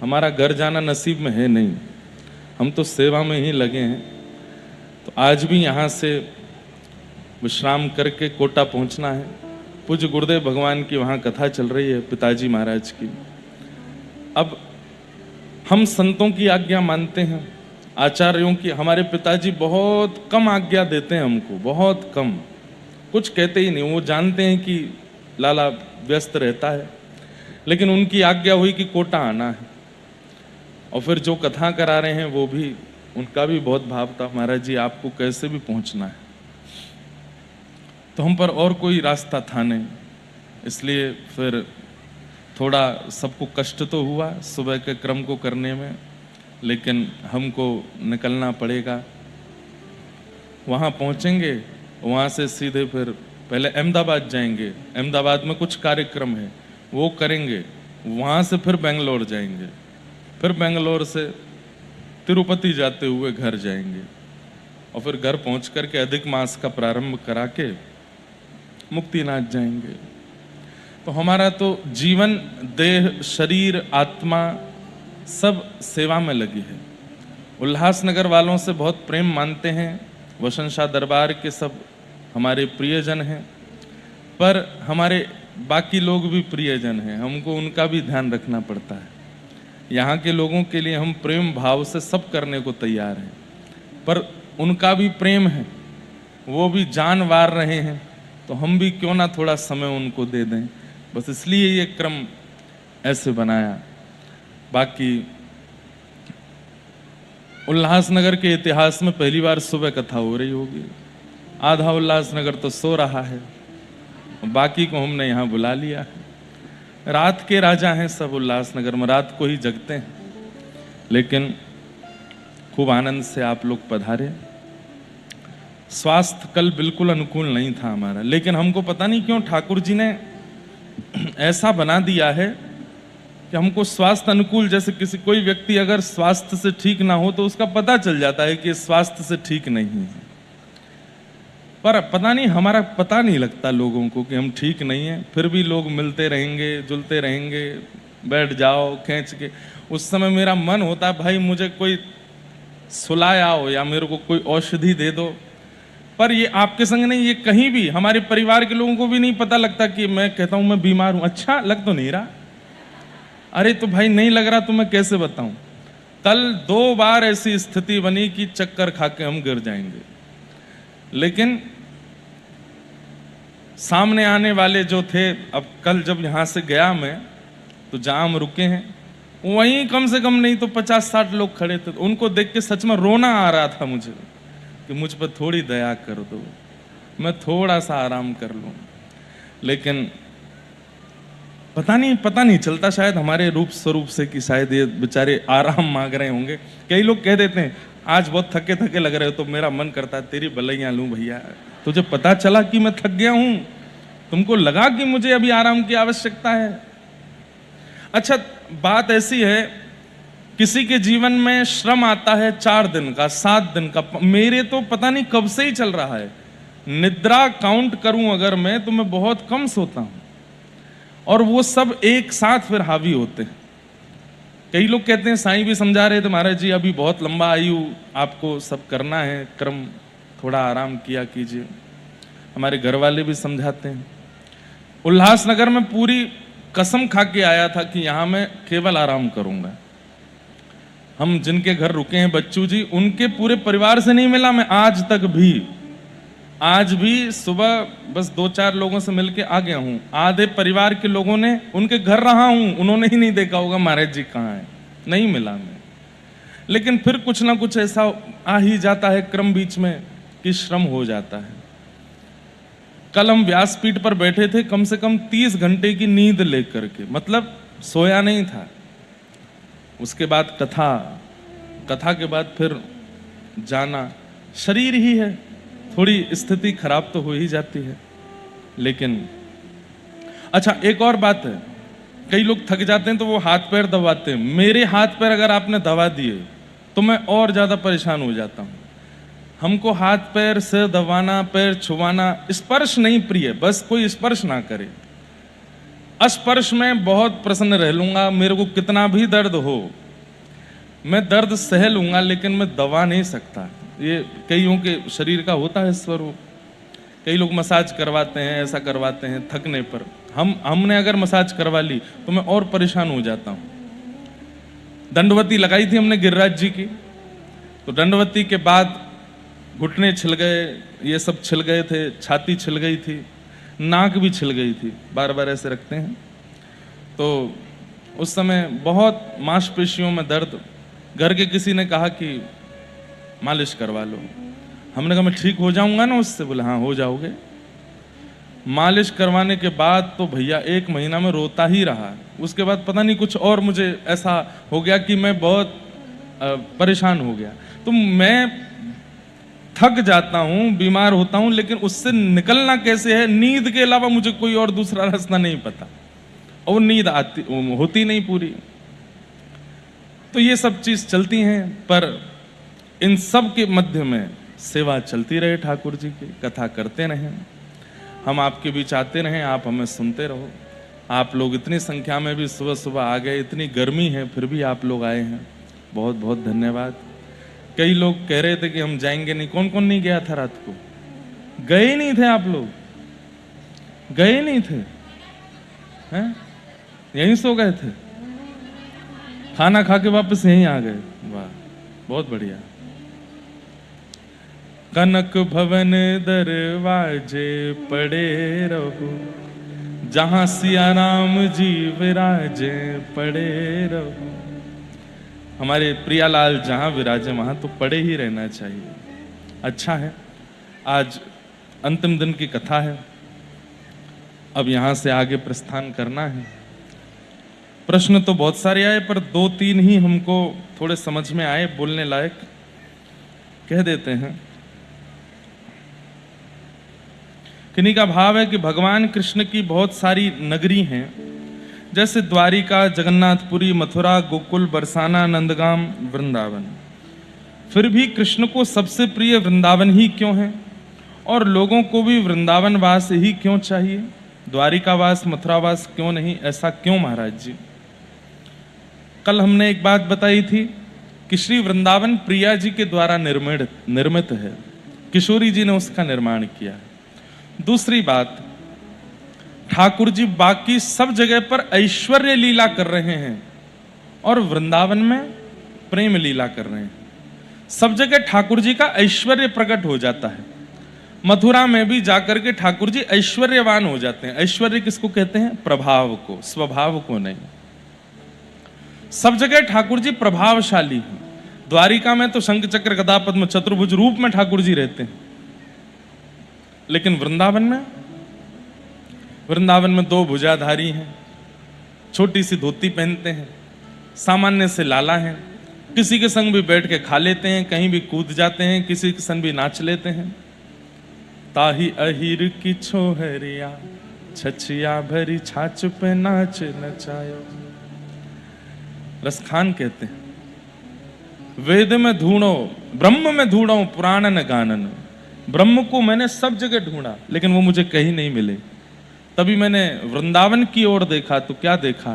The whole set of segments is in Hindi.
हमारा घर जाना नसीब में है नहीं, हम तो सेवा में ही लगे हैं। तो आज भी यहाँ से विश्राम करके कोटा पहुँचना है। पूज्य गुरुदेव भगवान की वहाँ कथा चल रही है, पिताजी महाराज की। अब हम संतों की आज्ञा मानते हैं, आचार्यों की। हमारे पिताजी बहुत कम आज्ञा देते हैं हमको, बहुत कम, कुछ कहते ही नहीं। वो जानते हैं कि लाला व्यस्त रहता है, लेकिन उनकी आज्ञा हुई कि कोटा आना है। और फिर जो कथा करा रहे हैं वो भी, उनका भी बहुत भाव था, महाराज जी आपको कैसे भी पहुंचना है। तो हम पर और कोई रास्ता था नहीं, इसलिए फिर थोड़ा सबको कष्ट तो हुआ सुबह के क्रम को करने में, लेकिन हमको निकलना पड़ेगा। वहाँ पहुँचेंगे, वहाँ से सीधे फिर पहले अहमदाबाद जाएंगे। अहमदाबाद में कुछ कार्यक्रम है, वो करेंगे। वहाँ से फिर बेंगलोर जाएंगे, फिर बेंगलोर से तिरुपति जाते हुए घर जाएंगे। और फिर घर पहुँच कर के अधिक मास का प्रारंभ करा के मुक्तिनाथ जाएंगे। तो हमारा तो जीवन, देह, शरीर, आत्मा सब सेवा में लगी है। उल्लासनगर वालों से बहुत प्रेम मानते हैं, वसंत शाह दरबार के सब हमारे प्रियजन हैं, पर हमारे बाकी लोग भी प्रियजन हैं, हमको उनका भी ध्यान रखना पड़ता है। यहाँ के लोगों के लिए हम प्रेम भाव से सब करने को तैयार हैं, पर उनका भी प्रेम है, वो भी जान वार रहे हैं, तो हम भी क्यों ना थोड़ा समय उनको दे दें। बस इसलिए ये क्रम ऐसे बनाया। बाकी उल्लासनगर के इतिहास में पहली बार सुबह कथा हो रही होगी, आधा उल्लासनगर तो सो रहा है, बाकी को हमने यहाँ बुला लिया है। रात के राजा हैं सब उल्लासनगर में, रात को ही जगते हैं। लेकिन खूब आनंद से आप लोग पधारे। स्वास्थ्य कल बिल्कुल अनुकूल नहीं था हमारा, लेकिन हमको पता नहीं क्यों ठाकुर जी ने ऐसा बना दिया है कि हमको स्वास्थ्य अनुकूल, जैसे किसी कोई व्यक्ति अगर स्वास्थ्य से ठीक ना हो तो उसका पता चल जाता है कि स्वास्थ्य से ठीक नहीं है। पर पता नहीं, हमारा पता नहीं लगता लोगों को कि हम ठीक नहीं हैं, फिर भी लोग मिलते रहेंगे, जुलते रहेंगे, बैठ जाओ खींच के। उस समय मेरा मन होता भाई मुझे कोई सुलाया हो या मेरे को कोई औषधि दे दो। पर ये आपके संग नहीं, ये कहीं भी हमारे परिवार के लोगों को भी नहीं पता लगता कि मैं कहता हूं मैं बीमार हूं। अच्छा लग तो नहीं रहा? अरे तो भाई नहीं लग रहा तो मैं कैसे बताऊं। कल 2 बार ऐसी स्थिति बनी कि चक्कर खा के हम गिर जाएंगे। लेकिन सामने आने वाले जो थे, अब कल जब यहां से गया मैं, तो जहां हम रुके हैं वहीं कम से कम नहीं तो 50-60 लोग खड़े थे। उनको देख के सच में रोना आ रहा था मुझे कि मुझ पर थोड़ी दया कर दो, मैं थोड़ा सा आराम कर लूं। लेकिन पता नहीं चलता शायद हमारे रूप स्वरूप से कि शायद ये बेचारे आराम मांग रहे होंगे। कई लोग कह देते हैं आज बहुत थके थके लग रहे हो, तो मेरा मन करता है तेरी बलैया लूं भैया। तुझे पता चला कि मैं थक गया हूं, तुमको लगा कि मुझे अभी आराम की आवश्यकता है। अच्छा बात ऐसी है, किसी के जीवन में श्रम आता है 4 दिन का, 7 दिन का, मेरे तो पता नहीं कब से ही चल रहा है। निद्रा काउंट करूं अगर मैं, तो मैं बहुत कम सोता हूं, और वो सब एक साथ फिर हावी होते हैं। कई लोग कहते हैं, साईं भी समझा रहे थे महाराज जी अभी बहुत लंबा आयु आपको सब करना है, क्रम थोड़ा आराम किया कीजिए। हमारे घर वाले भी समझाते हैं। उल्लासनगर में पूरी कसम खा के आया था कि यहां मैं केवल आराम करूंगा। हम जिनके घर रुके हैं बच्चू जी, उनके पूरे परिवार से नहीं मिला मैं आज तक भी। आज भी सुबह बस 2-4 लोगों से मिलके आ गया हूं। आधे परिवार के लोगों ने उनके घर रहा हूं, उन्होंने ही नहीं देखा होगा महाराज जी कहाँ हैं, नहीं मिला मैं। लेकिन फिर कुछ ना कुछ ऐसा आ ही जाता है क्रम बीच में कि श्रम हो जाता है। कल हम व्यासपीठ पर बैठे थे, कम से कम 30 घंटे की नींद लेकर के, मतलब सोया नहीं था। उसके बाद कथा के बाद फिर जाना, शरीर ही है, थोड़ी स्थिति खराब तो हो ही जाती है। लेकिन अच्छा एक और बात है, कई लोग थक जाते हैं तो वो हाथ पैर दबाते हैं। मेरे हाथ पैर अगर आपने दबा दिए तो मैं और ज्यादा परेशान हो जाता हूं। हमको हाथ पैर से दबाना, पैर छुआना, स्पर्श नहीं प्रिय, बस कोई स्पर्श ना करे। स्पर्श में बहुत प्रसन्न रह लूंगा, मेरे को कितना भी दर्द हो मैं दर्द सह लूंगा, लेकिन मैं दबा नहीं सकता। ये कईयों के शरीर का होता है स्वरूप। कई लोग मसाज करवाते हैं, ऐसा करवाते हैं थकने पर। हमने अगर मसाज करवा ली तो मैं और परेशान हो जाता हूँ। दंडवती लगाई थी हमने गिरिराज जी की, तो दंडवती के बाद घुटने छिल गए, ये सब छिल गए थे, छाती छिल गई थी, नाक भी छिल गई थी, बार बार ऐसे रखते हैं। तो उस समय बहुत मांसपेशियों में दर्द। घर के किसी ने कहा कि मालिश करवा लो। हमने कहा मैं ठीक हो जाऊंगा ना उससे? बोले हाँ हो जाओगे। मालिश करवाने के बाद तो भैया 1 महीना में रोता ही रहा। उसके बाद पता नहीं कुछ और मुझे ऐसा हो गया कि मैं बहुत परेशान हो गया। तो मैं थक जाता हूँ, बीमार होता हूँ, लेकिन उससे निकलना कैसे है, नींद के अलावा मुझे कोई और दूसरा रास्ता नहीं पता, और नींद आती होती नहीं पूरी। तो ये सब चीज चलती हैं, पर इन सब के मध्य में सेवा चलती रहे, ठाकुर जी की कथा करते रहें, हम आपके बीच आते रहें, आप हमें सुनते रहो। आप लोग इतनी संख्या में भी सुबह सुबह आ गए, इतनी गर्मी है फिर भी आप लोग आए हैं, बहुत बहुत धन्यवाद। कई लोग कह रहे थे कि हम जाएंगे नहीं। कौन कौन नहीं गया था रात को? गए नहीं थे आप लोग? गए नहीं थे हैं? यहीं सो गए थे, खाना खा के वापस यहीं आ गए? वाह, बहुत बढ़िया। कनक भवन दरवाजे पड़े रहो, जहां सिया राम जी विराजे पड़े रहो। हमारे प्रियालाल जहां विराजे वहां तो पड़े ही रहना चाहिए। अच्छा है, आज अंतिम दिन की कथा है, अब यहां से आगे प्रस्थान करना है। प्रश्न तो बहुत सारे आए, पर 2-3 ही हमको थोड़े समझ में आए, बोलने लायक, कह देते हैं। किन्हीं का भाव है कि भगवान कृष्ण की बहुत सारी नगरी हैं, जैसे द्वारिका, जगन्नाथपुरी, मथुरा, गोकुल, बरसाना, नंदगाम, वृंदावन। फिर भी कृष्ण को सबसे प्रिय वृंदावन ही क्यों है, और लोगों को भी वृंदावन वास ही क्यों चाहिए, द्वारिकावास, मथुरावास क्यों नहीं? ऐसा क्यों महाराज जी? कल हमने एक बात बताई थी कि श्री वृंदावन प्रिया जी के द्वारा निर्मित है, किशोरी जी ने उसका निर्माण किया है। दूसरी बात, ठाकुर जी बाकी सब जगह पर ऐश्वर्य लीला कर रहे हैं और वृंदावन में प्रेम लीला कर रहे हैं। सब जगह ठाकुर जी का ऐश्वर्य प्रकट हो जाता है। मथुरा में भी जाकर के ठाकुर जी ऐश्वर्यवान हो जाते हैं। ऐश्वर्य किसको कहते हैं? प्रभाव को, स्वभाव को नहीं। सब जगह ठाकुर जी प्रभावशाली हैं। द्वारिका में तो शंख चक्र गदा पद्म चतुर्भुज रूप में ठाकुर जी रहते हैं, लेकिन वृंदावन में 2 भुजाधारी हैं, छोटी सी धोती पहनते हैं, सामान्य से लाला हैं, किसी के संग भी बैठ के खा लेते हैं, कहीं भी कूद जाते हैं, किसी के संग भी नाच लेते हैं। ताही अहिर की छोहरिया, छछिया भरी छाछ पे नाच नचायो। रसखान कहते हैं, वेद में ढूंढो, ब्रह्म में ढूंढो, पुराणन गानन। ब्रह्म को मैंने सब जगह ढूंढा, लेकिन वो मुझे कहीं नहीं मिले। तभी मैंने वृंदावन की ओर देखा, तो क्या देखा?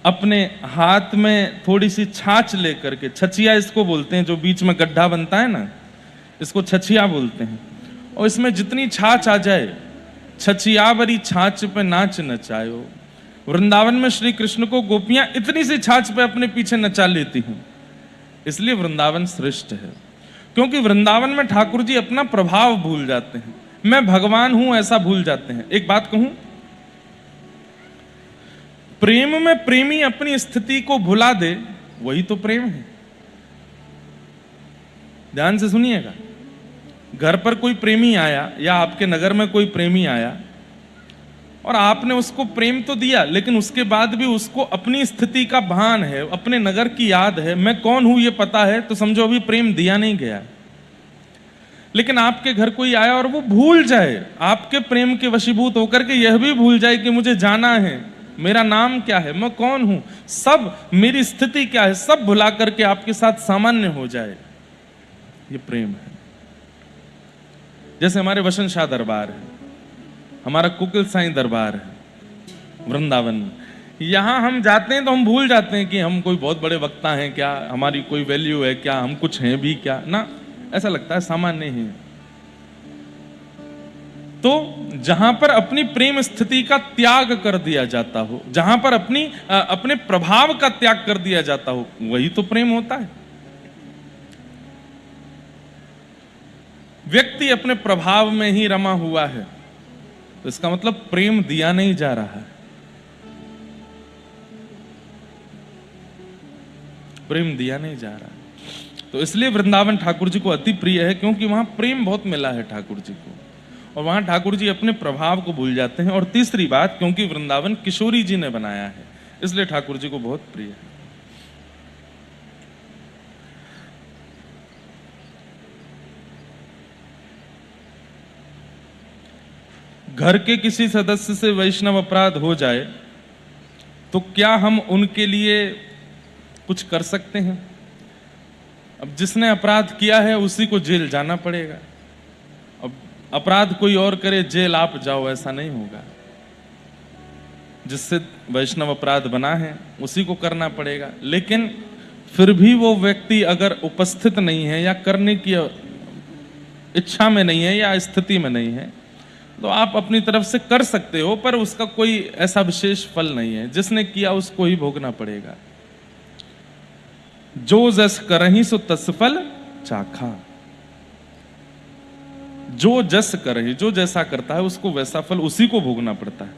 अपने हाथ में थोड़ी सी छाछ लेकर के, छछिया इसको बोलते हैं, जो बीच में गड्ढा बनता है ना, इसको छछिया बोलते हैं। और इसमें जितनी छाछ आ जाए, छछिया भरी छाछ पे नाच नचायो। वृंदावन में श्री कृष्ण को गोपियां इतनी सी छाछ पे अपने पीछे नचा लेती हैं। इसलिए वृंदावन श्रेष्ठ है, क्योंकि वृंदावन में ठाकुर जी अपना प्रभाव भूल जाते हैं, मैं भगवान हूं ऐसा भूल जाते हैं। एक बात कहूं, प्रेम में प्रेमी अपनी स्थिति को भुला दे, वही तो प्रेम है। ध्यान से सुनिएगा। घर पर कोई प्रेमी आया या आपके नगर में कोई प्रेमी आया और आपने उसको प्रेम तो दिया, लेकिन उसके बाद भी उसको अपनी स्थिति का भान है, अपने नगर की याद है, मैं कौन हूं ये पता है, तो समझो अभी प्रेम दिया नहीं गया। लेकिन आपके घर कोई आया और वो भूल जाए, आपके प्रेम के वशीभूत होकर के यह भी भूल जाए कि मुझे जाना है, मेरा नाम क्या है, मैं कौन हूं, सब मेरी स्थिति क्या है, सब भुला करके आपके साथ सामान्य हो जाए, ये प्रेम है। जैसे हमारे वसन शाह दरबार है, हमारा कुकिल साईं दरबार है, वृंदावन में। यहाँ हम जाते हैं तो हम भूल जाते हैं कि हम कोई बहुत बड़े वक्ता हैं क्या, हमारी कोई वैल्यू है क्या, हम कुछ हैं भी क्या ना, ऐसा लगता है सामान्य ही है। तो जहां पर अपनी प्रेम स्थिति का त्याग कर दिया जाता हो, जहां पर अपने प्रभाव का त्याग कर दिया जाता हो, वही तो प्रेम होता है। व्यक्ति अपने प्रभाव में ही रमा हुआ है तो इसका मतलब प्रेम दिया नहीं जा रहा है, प्रेम दिया नहीं जा रहा है। तो इसलिए वृंदावन ठाकुर जी को अति प्रिय है, क्योंकि वहां प्रेम बहुत मिला है ठाकुर जी को, और वहां ठाकुर जी अपने प्रभाव को भूल जाते हैं। और तीसरी बात, क्योंकि वृंदावन किशोरी जी ने बनाया है, इसलिए ठाकुर जी को बहुत प्रिय है। घर के किसी सदस्य से वैष्णव अपराध हो जाए तो क्या हम उनके लिए कुछ कर सकते हैं? अब जिसने अपराध किया है उसी को जेल जाना पड़ेगा। अब अपराध कोई और करे, जेल आप जाओ, ऐसा नहीं होगा। जिससे वैष्णव अपराध बना है उसी को करना पड़ेगा। लेकिन फिर भी वो व्यक्ति अगर उपस्थित नहीं है या करने की इच्छा में नहीं है या स्थिति में नहीं है तो आप अपनी तरफ से कर सकते हो, पर उसका कोई ऐसा विशेष फल नहीं है। जिसने किया उसको ही भोगना पड़ेगा। जो जस करहि सो तस फल चाखा। जो जस करहि, जो जैसा करता है उसको वैसा फल उसी को भोगना पड़ता है।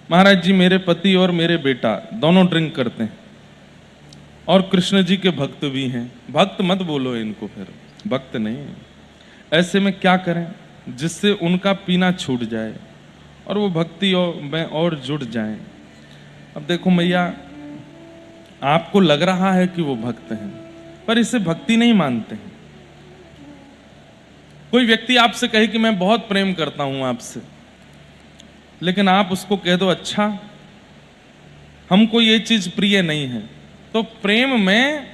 महाराज जी, मेरे पति और मेरे बेटा दोनों ड्रिंक करते हैं और कृष्ण जी के भक्त भी हैं। भक्त मत बोलो इनको, फिर भक्त नहीं है। ऐसे में क्या करें जिससे उनका पीना छूट जाए और वो भक्ति में और जुड़ जाएं? अब देखो मैया, आपको लग रहा है कि वो भक्त हैं, पर इसे भक्ति नहीं मानते हैं। कोई व्यक्ति आपसे कहे कि मैं बहुत प्रेम करता हूं आपसे, लेकिन आप उसको कह दो अच्छा हमको ये चीज प्रिय नहीं है, तो प्रेम में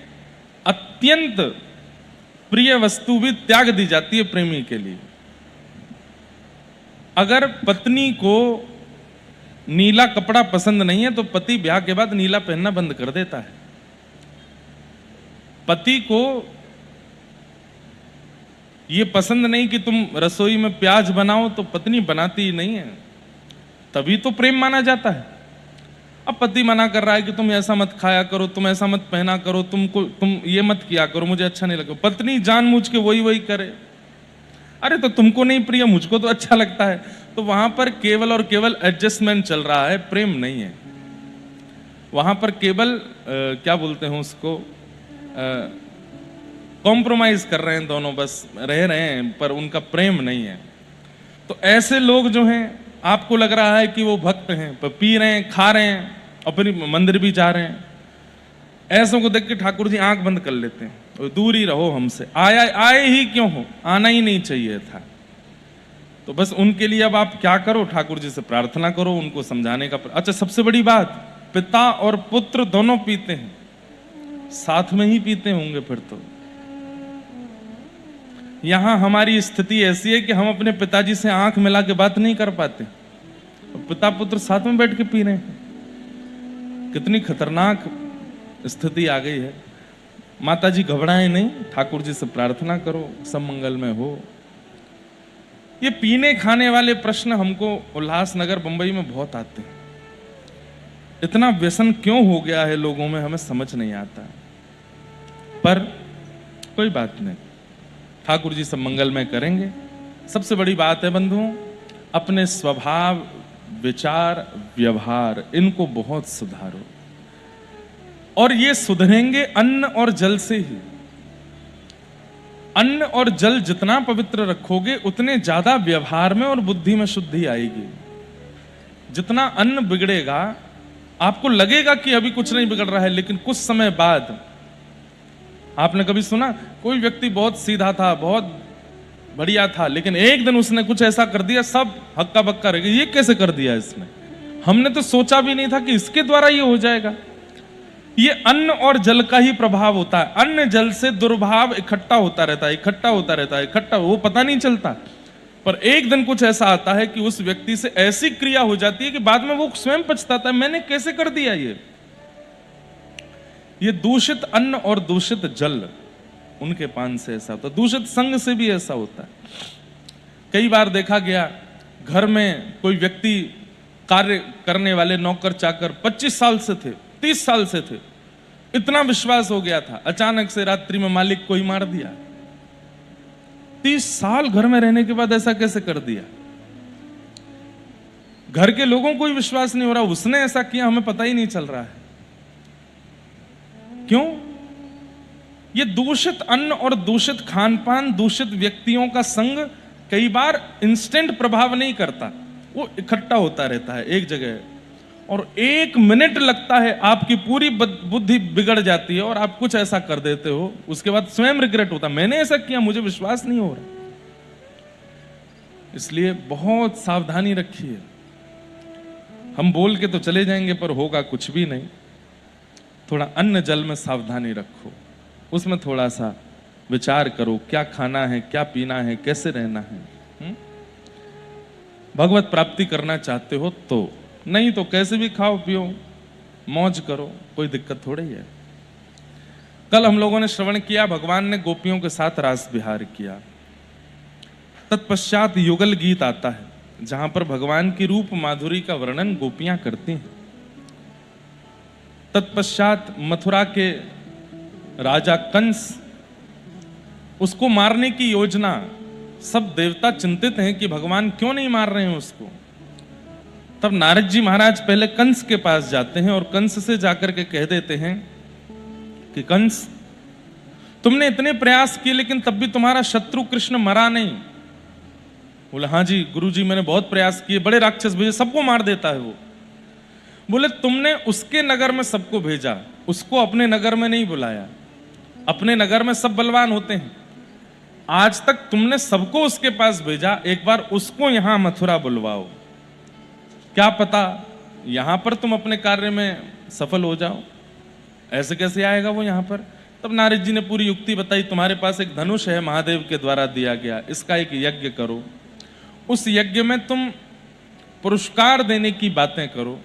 अत्यंत प्रिय वस्तु भी त्याग दी जाती है प्रेमी के लिए। अगर पत्नी को नीला कपड़ा पसंद नहीं है तो पति ब्याह के बाद नीला पहनना बंद कर देता है। पति को यह पसंद नहीं कि तुम रसोई में प्याज बनाओ तो पत्नी बनाती ही नहीं है, तभी तो प्रेम माना जाता है। अब पति मना कर रहा है कि तुम ऐसा मत खाया करो, तुम ऐसा मत पहना करो, तुम ये मत किया करो, मुझे अच्छा नहीं लगा। पत्नी जानबूझ के वही करे, अरे तो तुमको नहीं प्रिय, मुझको तो अच्छा लगता है। तो वहां पर केवल और केवल एडजस्टमेंट चल रहा है, प्रेम नहीं है। वहां पर केवल क्या बोलते हैं उसको, कॉम्प्रोमाइज कर रहे हैं दोनों, बस रह रहे हैं, पर उनका प्रेम नहीं है। तो ऐसे लोग जो हैं, आपको लग रहा है कि वो भक्त हैं, पर पी रहे हैं, खा रहे हैं, अपनी मंदिर भी जा रहे हैं, ऐसों को देख के ठाकुर जी आंख बंद कर लेते हैं, दूर ही रहो हमसे। आए ही क्यों हो, आना ही नहीं चाहिए था। तो बस उनके लिए अब आप क्या करो, ठाकुर जी से प्रार्थना करो, उनको समझाने का। अच्छा, सबसे बड़ी बात, पिता और पुत्र दोनों पीते हैं, साथ में ही पीते होंगे फिर तो। यहां हमारी स्थिति ऐसी है कि हम अपने पिताजी से आंख मिला के बात नहीं कर पाते, पिता पुत्र साथ में बैठ के पी रहे हैं। कितनी खतरनाक स्थिति आ गई है। माता जी घबराएं नहीं, ठाकुर जी से प्रार्थना करो, सब मंगल में हो। ये पीने खाने वाले प्रश्न हमको उल्लासनगर बंबई में बहुत आते हैं। इतना व्यसन क्यों हो गया है लोगों में, हमें समझ नहीं आता। पर कोई बात नहीं, ठाकुर जी सब मंगलमय करेंगे। सबसे बड़ी बात है बंधुओं, अपने स्वभाव, विचार, व्यवहार, इनको बहुत सुधारो। और ये सुधरेंगे अन्न और जल से ही। अन्न और जल जितना पवित्र रखोगे उतने ज्यादा व्यवहार में और बुद्धि में शुद्धि आएगी। जितना अन्न बिगड़ेगा, आपको लगेगा कि अभी कुछ नहीं बिगड़ रहा है, लेकिन कुछ समय बाद, आपने कभी सुना कोई व्यक्ति बहुत सीधा था, बहुत बढ़िया था, लेकिन एक दिन उसने कुछ ऐसा कर दिया, सब हक्का बक्का रह गए, ये कैसे कर दिया इसने, हमने तो सोचा भी नहीं था कि इसके द्वारा ये हो जाएगा। ये अन्न और जल का ही प्रभाव होता है। अन्न जल से दुर्भाव इकट्ठा होता रहता है, इकट्ठा होता रहता है, इकट्ठा, वो पता नहीं चलता। पर एक दिन कुछ ऐसा आता है कि उस व्यक्ति से ऐसी क्रिया हो जाती है कि बाद में वो स्वयं पछताता है, मैंने कैसे कर दिया ये दूषित अन्न और दूषित जल उनके पान से ऐसा होता है, दूषित संग से भी ऐसा होता है। कई बार देखा गया घर में कोई व्यक्ति कार्य करने वाले नौकर चाकर 25 साल से थे, 30 साल से थे, इतना विश्वास हो गया था, अचानक से रात्रि में मालिक को ही मार दिया। 30 साल घर में रहने के बाद ऐसा कैसे कर दिया? घर के लोगों को ही विश्वास नहीं हो रहा, उसने ऐसा किया, हमें पता ही नहीं चल रहा है। क्यों? ये दूषित अन्न और दूषित खान पान, दूषित व्यक्तियों का संग कई बार इंस्टेंट प्रभाव नहीं करता, वो इकट्ठा होता रहता है एक जगह, और 1 मिनट लगता है, आपकी पूरी बुद्धि बिगड़ जाती है और आप कुछ ऐसा कर देते हो, उसके बाद स्वयं रिग्रेट होता, मैंने ऐसा किया, मुझे विश्वास नहीं हो रहा। इसलिए बहुत सावधानी रखिए। हम बोल के तो चले जाएंगे पर होगा कुछ भी नहीं। थोड़ा अन्न जल में सावधानी रखो, उसमें थोड़ा सा विचार करो, क्या खाना है, क्या पीना है, कैसे रहना है। भगवत प्राप्ति करना चाहते हो तो, नहीं तो कैसे भी खाओ पियो, मौज करो, कोई दिक्कत थोड़ी है। कल हम लोगों ने श्रवण किया, भगवान ने गोपियों के साथ रास विहार किया। तत्पश्चात युगल गीत आता है, जहां पर भगवान की रूप माधुरी का वर्णन गोपियां करती हैं। तत्पश्चात मथुरा के राजा कंस, उसको मारने की योजना, सब देवता चिंतित हैं कि भगवान क्यों नहीं मार रहे हैं उसको। तब नारद जी महाराज पहले कंस के पास जाते हैं और कंस से जाकर के कह देते हैं कि कंस, तुमने इतने प्रयास किए लेकिन तब भी तुम्हारा शत्रु कृष्ण मरा नहीं। बोले हाँ जी गुरुजी, मैंने बहुत प्रयास किए, बड़े राक्षस भेजे, सबको मार देता है वो। बोले तुमने उसके नगर में सबको भेजा, उसको अपने नगर में नहीं बुलाया। अपने नगर में सब बलवान होते हैं, आज तक तुमने सबको उसके पास भेजा, एक बार उसको यहां मथुरा बुलवाओ, क्या पता यहां पर तुम अपने कार्य में सफल हो जाओ। ऐसे कैसे आएगा वो यहां पर? तब नारद जी ने पूरी युक्ति बताई, तुम्हारे पास एक धनुष है, महादेव के द्वारा दिया गया, इसका एक यज्ञ करो, उस यज्ञ में तुम पुरस्कार देने की बातें करो।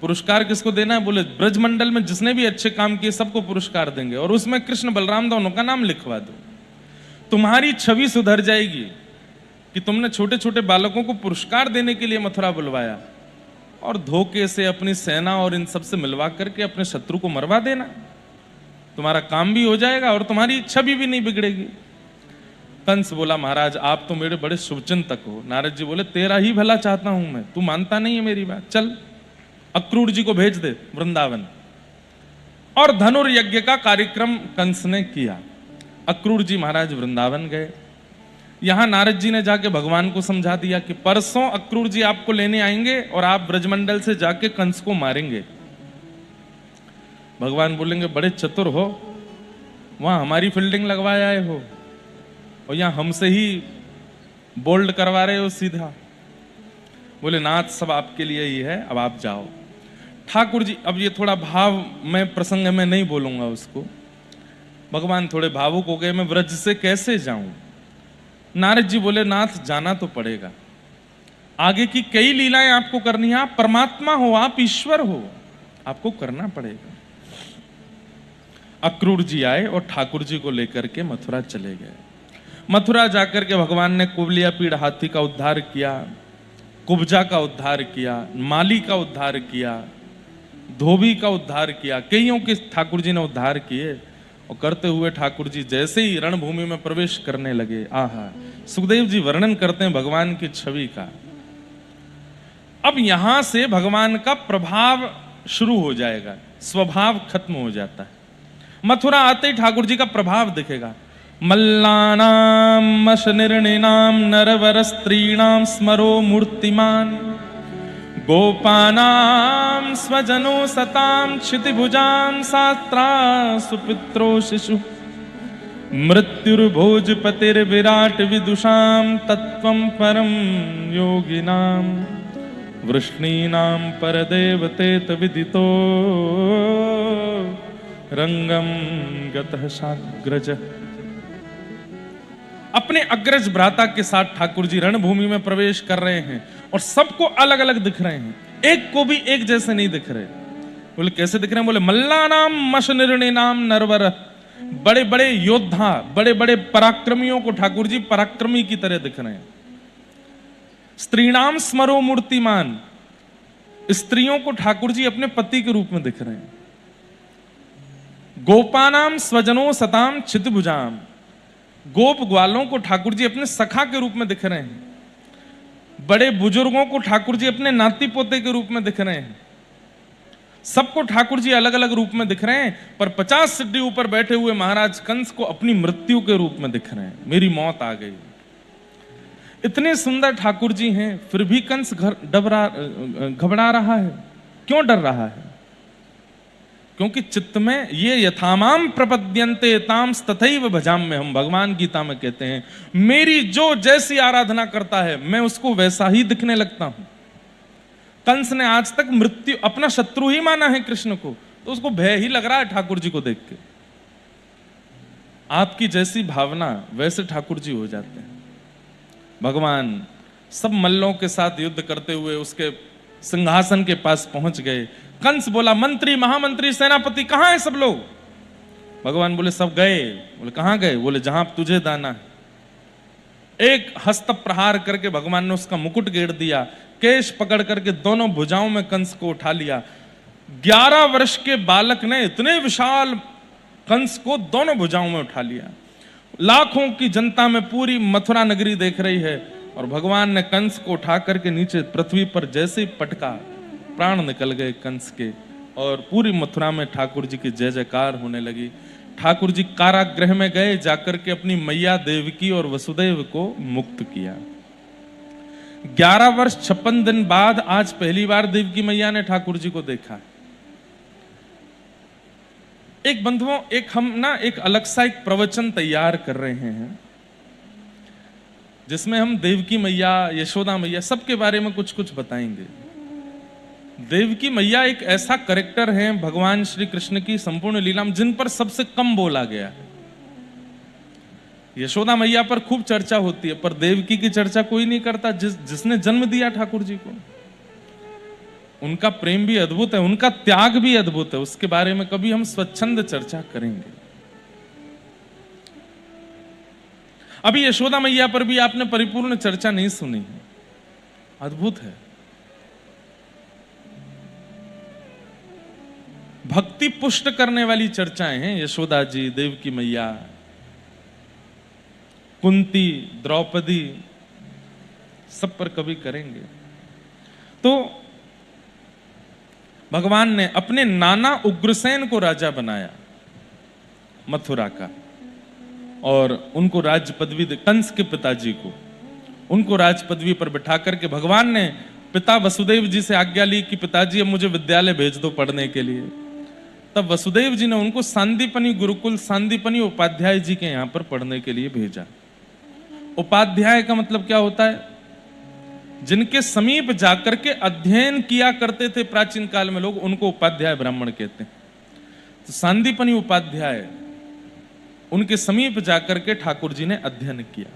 पुरस्कार किसको देना है? बोले ब्रजमंडल में जिसने भी अच्छे काम किए सबको पुरस्कार देंगे, और उसमें कृष्ण बलराम दोनों का नाम लिखवा दो। तुम्हारी छवि सुधर जाएगी कि तुमने छोटे छोटे बालकों को पुरस्कार देने के लिए मथुरा बुलवाया, और धोखे से अपनी सेना और इन सब से मिलवा करके अपने शत्रु को मरवा देना। तुम्हारा काम भी हो जाएगा और तुम्हारी छवि भी नहीं बिगड़ेगी। कंस बोला महाराज आप तो मेरे बड़े शुभचिंतक हो। नारद जी बोले तेरा ही भला चाहता हूं मैं, तू मानता नहीं है मेरी बात, चल अक्रूर जी को भेज दे वृंदावन। और धनुर्यज्ञ का कार्यक्रम कंस ने किया। अक्रूर जी महाराज वृंदावन गए। यहां नारद जी ने जाके भगवान को समझा दिया कि परसों अक्रूर जी आपको लेने आएंगे और आप ब्रजमंडल से जाके कंस को मारेंगे। भगवान बोलेंगे बड़े चतुर हो, वहां हमारी फील्डिंग लगवाए आए हो और यहां हमसे ही बोल्ड करवा रहे हो सीधा। बोले नाथ सब आपके लिए ही है, अब आप जाओ। ठाकुर जी, अब ये थोड़ा भाव मैं प्रसंग में नहीं बोलूंगा उसको, भगवान थोड़े भावुक हो गए, मैं व्रज से कैसे जाऊं। नारद जी बोले नाथ जाना तो पड़ेगा, आगे की कई लीलाएं आपको करनी है, आप परमात्मा हो, आप ईश्वर हो, आपको करना पड़ेगा। अक्रूर जी आए और ठाकुर जी को लेकर के मथुरा चले गए। मथुरा जाकर के भगवान ने कुबलिया पीड़ हाथी का उद्धार किया, कुब्जा का उद्धार किया, माली का उद्धार किया, धोबी का उद्धार किया, कईयों के ठाकुर जी ने उद्धार किए। और करते हुए ठाकुर जी जैसे ही रणभूमि में प्रवेश करने लगे, आहा, सुखदेव जी वर्णन करते हैं भगवान की छवि का। अब यहां से भगवान का प्रभाव शुरू हो जाएगा, स्वभाव खत्म हो जाता है। मथुरा आते ही ठाकुर जी का प्रभाव दिखेगा। मल्लानाम निर्णिनाम नरवर स्त्रीणाम स्मरो मूर्तिमान गोपानाम स्वजनो सताम क्षितिभुजाम शास्त्रा सुपित्रो शिशु मृत्युर्भोजपतिर्विराट विदुषाम तत्वं परम योगिनाम वृष्णीनाम परदेवतेत विदितो रंगम गतः साग्रज। अपने अग्रज भ्राता के साथ ठाकुर जी रणभूमि में प्रवेश कर रहे हैं और सबको अलग अलग दिख रहे हैं, एक को भी एक जैसे नहीं दिख रहे। बोले कैसे दिख रहे हैं? बोले मल्ला नाम मश निर्णय नाम नरवर, बड़े बड़े योद्धा, बड़े बड़े पराक्रमियों को ठाकुर जी पराक्रमी की तरह दिख रहे हैं। स्त्रीणाम स्मरो मूर्तिमान, स्त्रियों को ठाकुर जी अपने पति के रूप में दिख रहे हैं। गोपानाम स्वजनो सताम चितभुजाम, गोप ग्वालों को ठाकुर जी अपने सखा के रूप में दिख रहे हैं। बड़े बुजुर्गों को ठाकुर जी अपने नाती पोते के रूप में दिख रहे हैं। सबको ठाकुर जी अलग अलग रूप में दिख रहे हैं, पर 50 सिद्धि ऊपर बैठे हुए महाराज कंस को अपनी मृत्यु के रूप में दिख रहे हैं। मेरी मौत आ गई। इतने सुंदर ठाकुर जी हैं, फिर भी कंस घबरा रहा है। क्यों डर रहा है? क्योंकि चित्त में ये यथामाम प्रपद्यन्ते ताम तथैव भजाम में, हम भगवान गीता में कहते हैं मेरी जो जैसी आराधना करता है मैं उसको वैसा ही दिखने लगता हूं। कंस ने आज तक मृत्यु अपना शत्रु ही माना है कृष्ण को, तो उसको भय ही लग रहा है ठाकुर जी को देख के। आपकी जैसी भावना वैसे ठाकुर जी हो जाते हैं। भगवान सब मल्लों के साथ युद्ध करते हुए उसके सिंहासन के पास पहुंच गए। कंस बोला मंत्री महामंत्री सेनापति कहां है सब लोग? भगवान बोले सब गए। बोले कहां गए? बोले जहां तुझे दाना है। एक हस्त प्रहार करके भगवान ने उसका मुकुट गेड़ दिया, केश पकड़ करके दोनों भुजाओं में कंस को उठा लिया। 11 वर्ष के बालक ने इतने विशाल कंस को दोनों भुजाओं में उठा लिया। लाखों की जनता में पूरी मथुरा नगरी देख रही है और भगवान ने कंस को उठा करके नीचे पृथ्वी पर जैसे ही पटका, प्राण निकल गए कंस के और पूरी मथुरा में ठाकुर जी की जय जयकार होने लगी। ठाकुर जी कारागृह में गए, जाकर के अपनी मैया देवकी और वसुदेव को मुक्त किया। 11 वर्ष 56 दिन बाद आज पहली बार देवकी मैया ने ठाकुर जी को देखा। एक बंधुओं, एक अलग सा एक प्रवचन तैयार कर रहे हैं जिसमें हम देवकी मैया, यशोदा मैया सबके बारे में कुछ कुछ बताएंगे। देवकी मैया एक ऐसा कैरेक्टर है भगवान श्री कृष्ण की संपूर्ण लीला में जिन पर सबसे कम बोला गया है। यशोदा मैया पर खूब चर्चा होती है, पर देवकी की चर्चा कोई नहीं करता, जिसने जन्म दिया ठाकुर जी को। उनका प्रेम भी अद्भुत है, उनका त्याग भी अद्भुत है, उसके बारे में कभी हम स्वच्छंद चर्चा करेंगे। अभी यशोदा मैया पर भी आपने परिपूर्ण चर्चा नहीं सुनी है, अद्भुत है। भक्ति पुष्ट करने वाली चर्चाएं हैं यशोदा जी, देवकी मैया, कुंती, द्रौपदी, सब पर कभी करेंगे। तो भगवान ने अपने नाना उग्रसेन को राजा बनाया मथुरा का और उनको राज्य पदवी दे, कंस के पिताजी को उनको राज पदवी पर बिठा करके भगवान ने पिता वसुदेव जी से आज्ञा ली कि पिताजी अब मुझे विद्यालय भेज दो पढ़ने के लिए। तब वसुदेव जी ने उनको सांदीपनी गुरुकुल, सांदीपनी उपाध्याय जी के यहां पर पढ़ने के लिए भेजा। उपाध्याय का मतलब क्या होता है? जिनके समीप जाकर के अध्ययन किया करते थे प्राचीन काल में लोग, उनको उपाध्याय ब्राह्मण कहते हैं। तो सांदीपनी उपाध्याय, उनके समीप जाकर के ठाकुर जी ने अध्ययन किया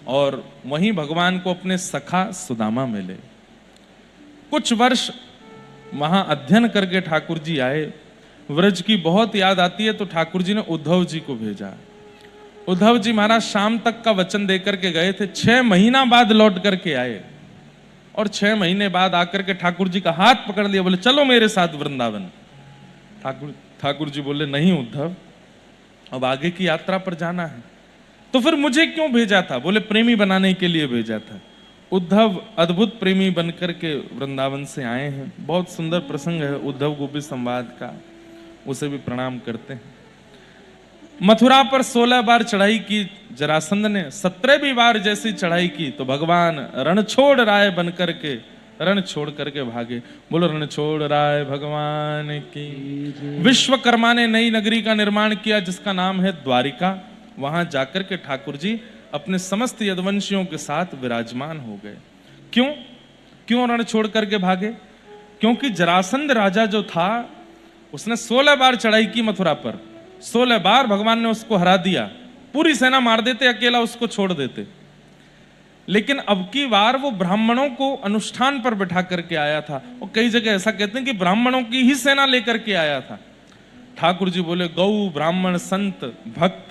और वहीं भगवान को अपने सखा सुदामा मिले। कुछ वर्ष वहां अध्ययन करके ठाकुर जी आए। व्रज की बहुत याद आती है तो ठाकुर जी ने उद्धव जी को भेजा। उद्धव जी महाराज शाम तक का वचन देकर के गए थे, 6 महीना बाद लौट करके आए और 6 महीने बाद आकर के ठाकुर जी का हाथ पकड़ लिया, बोले चलो मेरे साथ वृंदावन। ठाकुर जी बोले नहीं उद्धव, अब आगे की यात्रा पर जाना है। तो फिर मुझे क्यों भेजा था? बोले प्रेमी बनाने के लिए भेजा था। उद्धव अद्भुत प्रेमी बनकर के वृंदावन से आए हैं। बहुत सुंदर प्रसंग है उद्धव गोपी संवाद का, उसे भी प्रणाम करते हैं। मथुरा पर 16 बार चढ़ाई की जरासंध ने, 17वीं बार जैसी चढ़ाई की तो भगवान रण छोड़ राय बनकर के रण छोड़ करके भागे। बोलो रण छोड़ राय भगवान की। विश्वकर्मा ने नई नगरी का निर्माण किया जिसका नाम है द्वारिका। वहां जाकर के ठाकुर जी अपने समस्त यदुवंशियों के साथ विराजमान हो गए। क्यों रण छोड़ करके भागे? क्योंकि जरासंध राजा जो था उसने 16 बार चढ़ाई की मथुरा पर, 16 बार भगवान ने उसको हरा दिया, पूरी सेना मार देते, अकेला उसको छोड़ देते। लेकिन अब की बार वो ब्राह्मणों को अनुष्ठान पर बैठा करके आया था, और कई जगह ऐसा कहते हैं कि ब्राह्मणों की ही सेना लेकर के आया था। ठाकुर जी बोले, गौ ब्राह्मण संत भक्त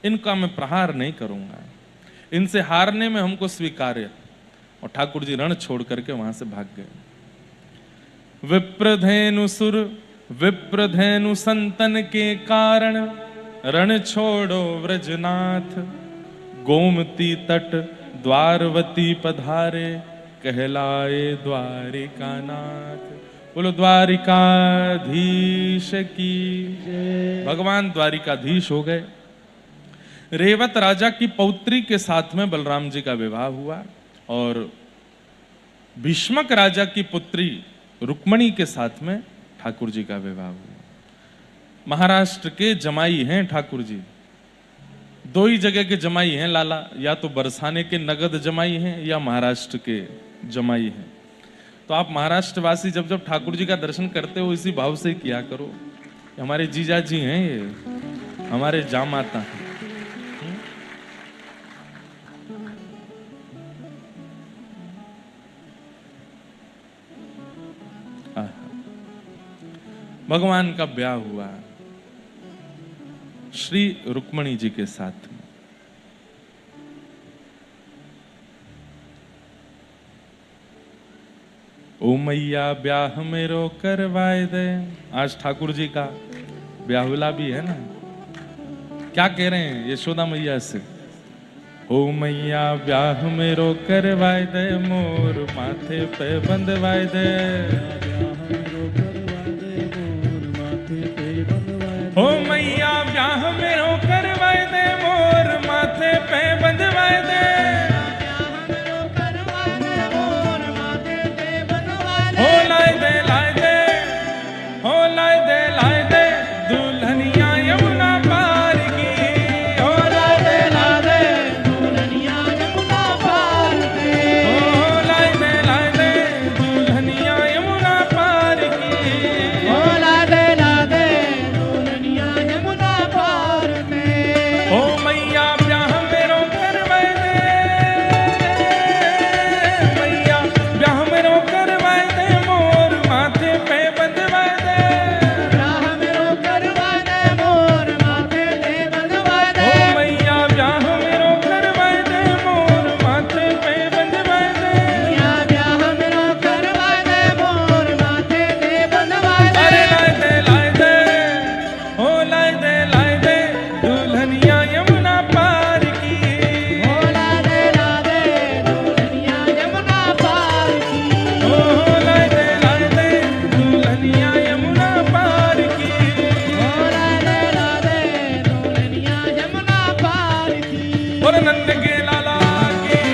इनका मैं प्रहार नहीं करूंगा, इनसे हारने में हमको स्वीकार्य। और ठाकुर जी रण छोड़ करके वहां से भाग गए। विप्रधेनु सुर विप्रधेनु संतन के कारण, रण छोड़ो व्रजनाथ, गोमती तट द्वारवती पधारे, कहलाए द्वारिका नाथ। बोलो द्वारिकाधीश की जय। भगवान द्वारिकाधीश हो गए। रेवत राजा की पौत्री के साथ में बलराम जी का विवाह हुआ, और भीष्मक राजा की पुत्री रुक्मणी के साथ में ठाकुर जी का विवाह हुआ। महाराष्ट्र के जमाई हैं ठाकुर जी, दो ही जगह के जमाई हैं लाला, या तो बरसाने के नगद जमाई हैं या महाराष्ट्र के जमाई हैं। तो आप महाराष्ट्र वासी जब जब ठाकुर जी का दर्शन करते हो इसी भाव से किया करो। हमारे जीजा जी हैं, ये हमारे जामाता हैं। भगवान का ब्याह हुआ श्री रुक्मणी जी के साथ में। ओ मैया ब्याह मेरो करवाए दे। आज ठाकुर जी का ब्याहुला भी है ना, क्या कह रहे हैं यशोदा मैया से, ओ मैया ब्याह मेरो करवाए दे, मोर माथे पे बंधवाए दे। ओ मैया ब्याह मेरो करवाए दे, मोर माथे पे बंधवाए दे। हो लाए दे लाए दे, हो लाए दे दुल्हनिया यमुना पार की। हो लाए दे दुल्हनिया यमुना पार की। हो लाए दे दुल्हनिया यमुना पार की। हो लाए दे दुल्हनिया यमुना पार में। ओ मैया ब्याह मेरो करवाए दे, मैया ब्याह मेरो करवाए दे, मोर माथे पे बंधवाए दे। ब्याह मेरो करवाए दे, मोर माथे पे बंधवाए दे। ओ मैया ब्याह मेरो करवाए दे, मोर माथे पे बंधवाए दे। मैया ब्याह मेरो करवाए दे, मोर माथे पे बंधवाए दे। अरे लाए दे, हो लाए दे दुल्हनिया यमुना पार की। हो लाए दे दुल्हनिया यमुना पार की। हो लाए दे दुल्हनिया यमुना पार की। हो लाए दे दुल्हनिया यमुना पार की। और नंद के लाला की।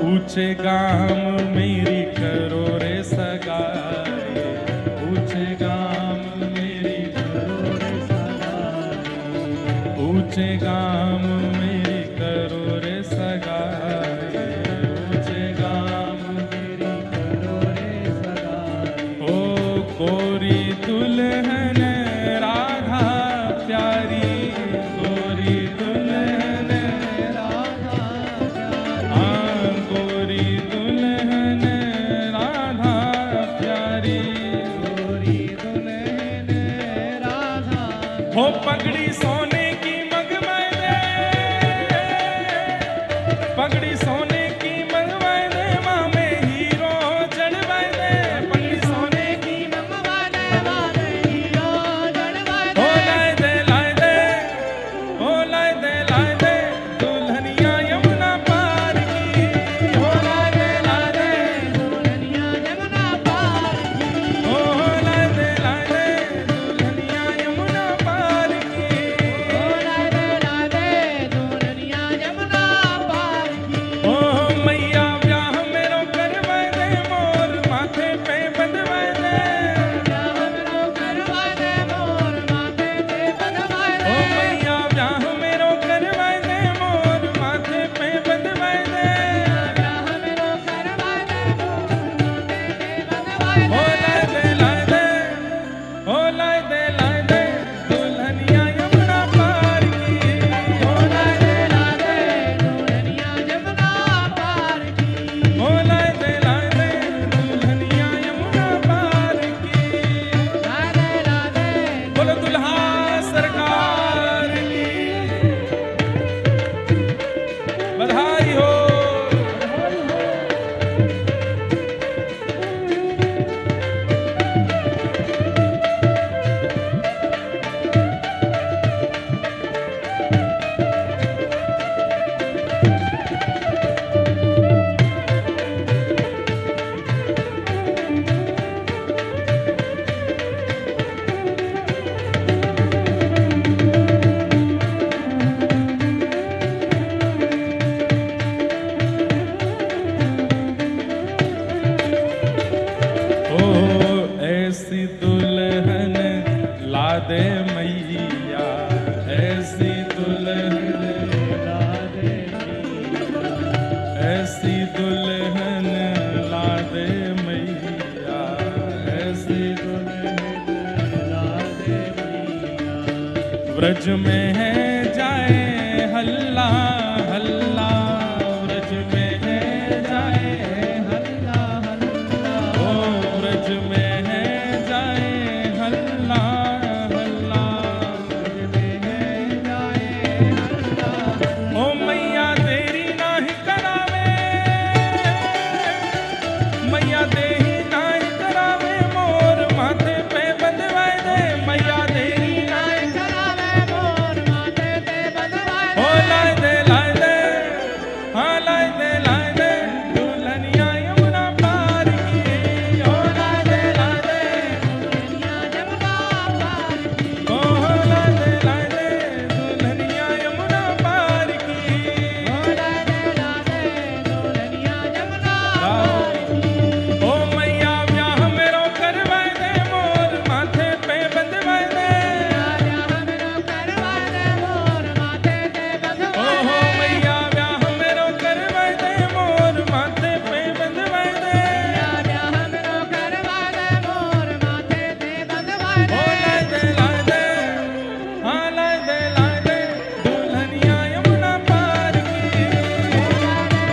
ऊंचे गाम मेरी करो रे सगाई, ऊंचे गाम मेरी करो रे सगाई, ऊंचे गाम मेरी करो रे सगाई, ऊंचे गाम मेरी करो रे सगाई। ओ गोरी दुल्हन राधा प्यारी, गोरी दुल्हन राधा प्यारी, गोरी दुल्हन राधा प्यारी, गोरी दुल्हन राधा। हो पगड़ी सोने की मंगवाए दे, पगड़ी सोने की मंगवाए दे, माँ में हीरो जड़वाए दे। पगड़ी सोने की मंगवाए दे, माँ में हीरो जड़वाए दे। हो लाए दे हो लाए दे दुल्हनिया यमुना पार की। हो लाए दे दुल्हनिया यमुना पार की। हो लाए दे दुल्हनिया यमुना पार की। दे मैया, ऐसी दुल्हन ला दे मैया, ऐसी दुल्हन ला दे मैया, ऐसी दुल्हन ला दे मैया। व्रज में है जाए हल्ला हल्ला, व्रज में है जाए हल्ला हल्ला, ओ व्रज में है जाए हल्ला हल्ला, व्रज में है जाए हल्ला। ओ मैया तेरी नाही करावे, मैया तेरी नाही करावे, मोर माथे पे बंधवाए दे, मैया तेरी नाही करावे, मोर माथे पे बंधवाए दे। ओ लाए दे लाए दे, हाँ लाए दे दुल्हनिया यमुना पार की, ओ लाए दे दुल्हनिया यमुना पार की, ओ लाए दे दुल्हनिया यमुना पार की, ओ लाए दे दुल्हनिया यमुना पार की। ओ मैया ब्याह मेरो करवाए दे, मोर माथे पे बंधवाए दे, ब्याह मेरो करवाए दे, मोर माथे पे बंधवाए दे। ओ हो मैया ब्याह मेरो करवाए दे, मोर माथे पे बंधवाए दे, ब्याह मेरो करवाए दे, मोर माथे पे बंधवाए दे। ओ लाए दे हाँ लाए दे दुल्हनिया यमुना पार की, ओ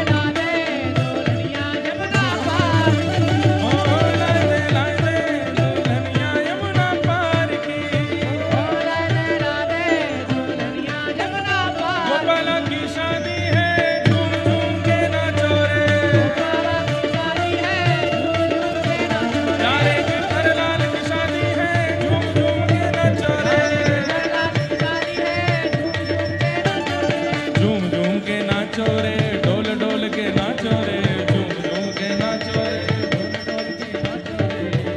लाए दे दुल्हनिया यमुना पार की, ओ लाए दे दुल्हनिया यमुना पार की, ओ लाए दे दुल्हनिया यमुना पार। गोपाला की शादी है झूम झूम के नाचो रे, गोपाला की शादी है झूम झूम के नाचो रे, यारे गिरधर लाल की शादी है झूम झूम के नाचो रे, झूम झूम के नाचो रे, डोल डोल के नाचो रे, झूम झूम के नाचो रे,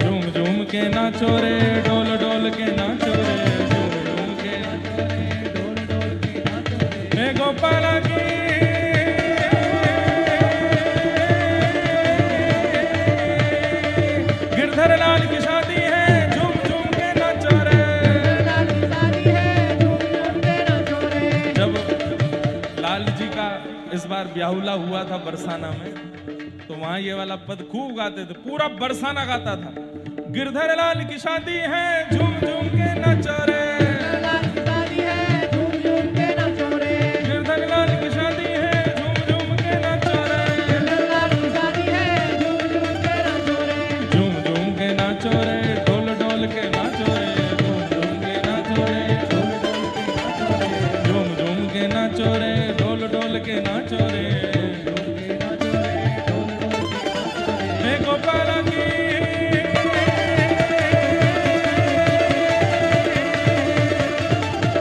झूम झूम के नाचो रे, डोल डोल के नाचो रे, झूम झूम के नाचो रे, डोल डोल के नाचो रे। हे गोपाला की गिरधर लाल की शादी है झूम झूम के नाचो रे, जब लाल जी का इस बार ब्याहुला हुआ था बरसाना में, तो वहां ये वाला पद खूब गाते थे, पूरा बरसाना गाता था। गिरधर लाल की शादी है झूम झूम के नाचो रे, गिरधर लाल की शादी है झूम झूम के नाचो रे, झूम झूम के नाचो रे, डोल डोल के नाचो रे, झूम झूम के नाचो रे, झूम झूम के नाचो रे, डोल डोल के नाचो रे, हे गोपाला की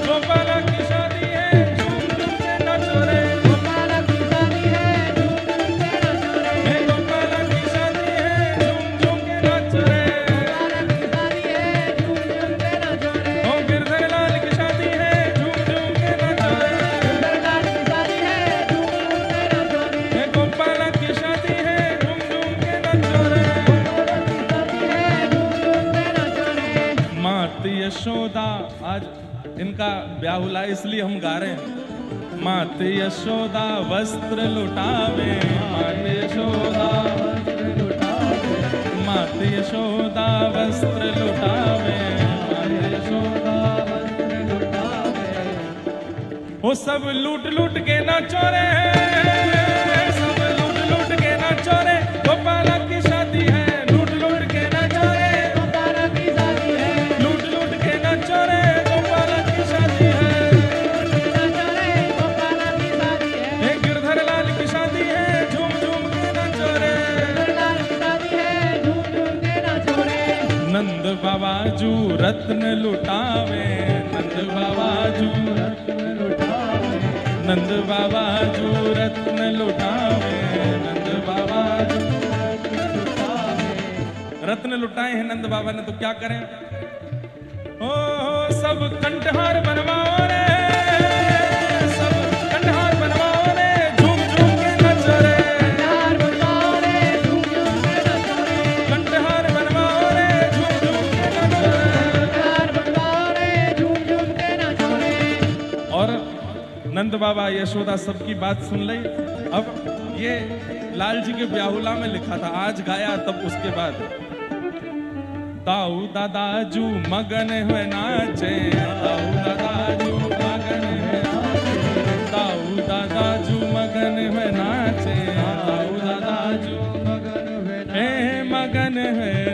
गोपाला की शादी है झूम झूम के नाचो रे, गोपाला की शादी है झूम झूम के नाचो रे, हे गोपाला की शादी है झूम झूम के नाचो रे, गोपाला की शादी है झूम झूम के नाचो रे, ओ गिरधर लाल की शादी है झूम झूम के नाचो रे, गिरधर लाल की शादी है झूम झूम के नाचो रे, हे गोपाला की शादी है झूम झूम के नाचो रे, मात यशोदा, आज इनका ब्याहुला इसलिए हम गा रहे हैं। मात यशोदा वस्त्र लुटावे, मात यशोदा वस्त्र लुटावे, मात यशोदा वस्त्र लुटावे, मात यशोदा वस्त्र लुटावे। वो सब लूट लूट के नाचो रे, सब लूट लूट के नाचो रे, गोपाला की शादी है लूट लूट के नाचो रे, गोपाला की शादी है लूट लूट के नाचो रे, गोपाला की शादी है गोपाला की शादी है, हे गिरधर लाल की शादी है झूम झूम के नाचो रे, गिरधर लाल की शादी है झूम झूम के नाचो रे। नंद बाबा जू रत्न लुटावे, नंद बाबा जू रत्न लुटावे, नंद बाबा जू रत्न लुटावे, नंद बाबा जू रत्न लुटावे। रत्न लुटाए हैं नंद बाबा ने तो क्या करें, ओ सब कंठहार बनवाओ रे, सब कंठहार बनवाओ रे, झूम झूम के नाचो रे, कंठहार बनवाओ रे, झूम झूम के नाचो रे, कंठहार बनवाओ रे, झूम झूम के नाचो रे, कंठहार बनवाओ रे, नंद बाबा यशोदा सबकी बात सुन ली। अब ये लाल जी के ब्याहुला में लिखा था, आज गाया तब उसके बाद। ताऊ दादाजू मगन हुए नाचे, ताऊ दादाजू मगन हुए नाचे, ताऊ दादाजू मगन हुए नाचे, ताऊ दादाजू मगन हुए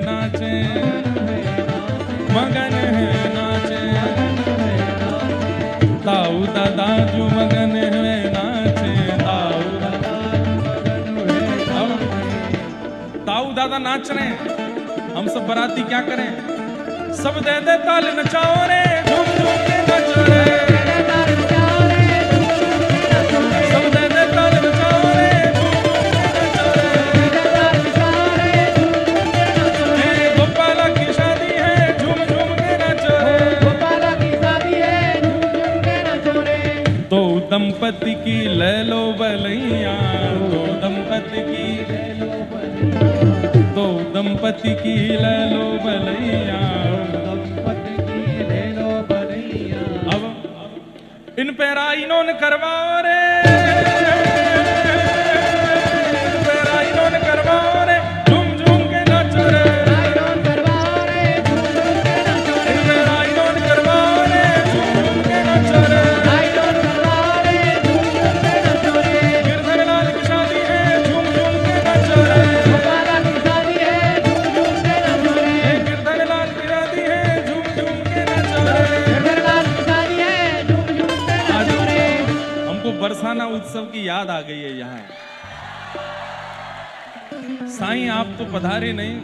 नाचे, मगन हुए नाचे, ताऊ दादाजू मगन हुए नाचे, ताऊ दादा नाच रहे हैं, हम सब बाराती क्या करें? सब दे दे ताल नचाओ रे, झूम झूम के नचो रे, सब दे दे ताल नचाओ रे, गोपाला की शादी है, झूम झूम के नचो रे, गोपाला की शादी है, झूम झूम के नचो रे। दो दंपति की ले लो बलैया, दो दंपति की दो दंपति की ले लो बलैया, दंपति की ले लो बलैया। अब इन पे राइनों करवाओ रे, इन पे राइनों करवाओ रे, झूम झूम के नाचो रे, राइनों करवाओ रे, झूम झूम के नाचो रे, इन पे राइनों करवाओ रे, झूम झूम के नाचो रे, राइनों करवाओ रे, झूम झूम के नाचो रे। गिरधर लाल की शादी है, झूम झूम के नाचो रे, बरसाना उत्सव की याद आ गई है यहाँ। साईं आप तो पधारे नहीं,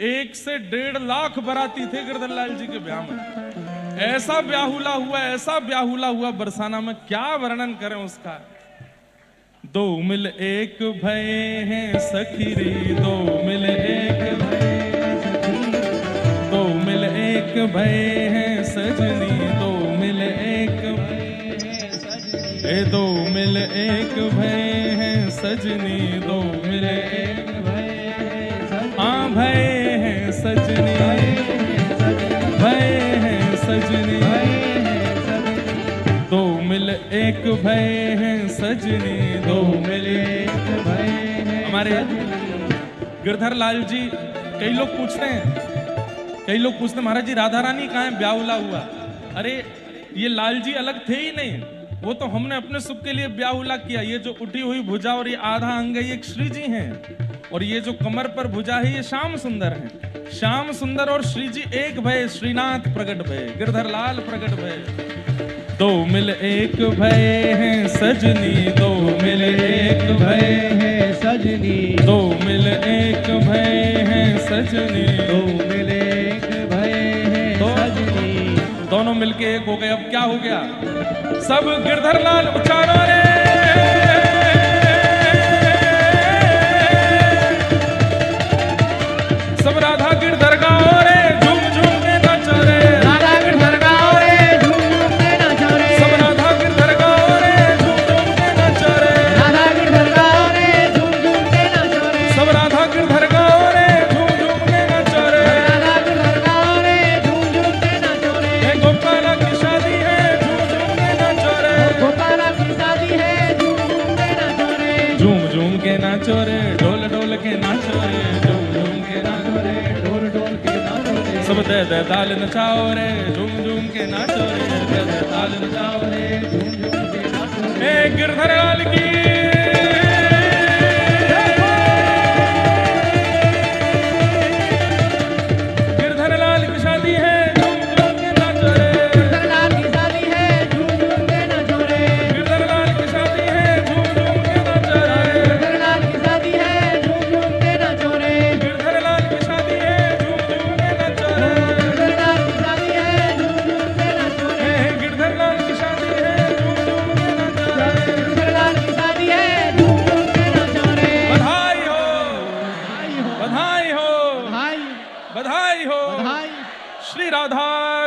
1 से 1.5 लाख बाराती थे गिरधरलाल जी के ब्याह में। ऐसा ब्याहुला हुआ, ऐसा ब्याहुला हुआ बरसाना में, क्या वर्णन करें उसका। दो मिल एक भय हैं सखीरी, दो मिल एक भय सखी, दो मिल एक भय हैं सजनी, दो मिल एक दो मिल एक भय हैं सजनी, दो मिल एक भय हैं सजनी, भय हैं सजनी, दो मिल एक भय हैं सजनी, दो मिल एक भय हैं। हमारे गिरधर लाल जी, कई लोग पूछते हैं महाराज जी राधा रानी कहाँ है, ब्याहुला हुआ। अरे ये लाल जी अलग थे ही नहीं, वो तो हमने अपने सुख के लिए ब्याहुला किया। ये जो उठी हुई भुजा और ये आधा अंग है, ये एक श्री जी हैं, और ये जो कमर पर भुजा है, ये श्याम सुंदर हैं। श्याम सुंदर और श्री जी एक भय, श्रीनाथ प्रगट भय, गिरधर लाल प्रगट भय। दो मिल एक भय हैं सजनी, दो मिल एक भय हैं सजनी, दो मिल एक भय हैं सजनी, दो मिल एक भय हैं सजनी। दोनों मिलके एक हो गए। अब क्या हो गया? सब गिरधर लाल उचारो रे, सब राधा गिरधर गाओ रे, झूम झूम के नाचो रे, राधा गिरधर गाओ रे, झूम झूम के नाचो रे, सब राधा गिरधर गाओ रे, झूम झूम के नाचो रे, राधा गिरधर गाओ रे, झूम झूम के नाचो रे, सब राधा गिरधर गाओ रे, झूम झूम के नाचो रे, राधा गिरधर गाओ रे, झूम झूम के नाचो रे। गोपाला की शादी है, झूम झूम के नाचो रे, गोपाला की शादी है, झूम झूम के नाचो रे, झूम झूम के नाचो रे, ढोल ढोल के नाचो रे, झूम झूम के नाचो रे, ढोल ढोल के नाचो रे, सब दे दे ताल नचाओ रे, झूम झूम के नाचो रे, दे दे ताल नचाओ रे, झूम झूम के नाचो रे। गिरधर लाल की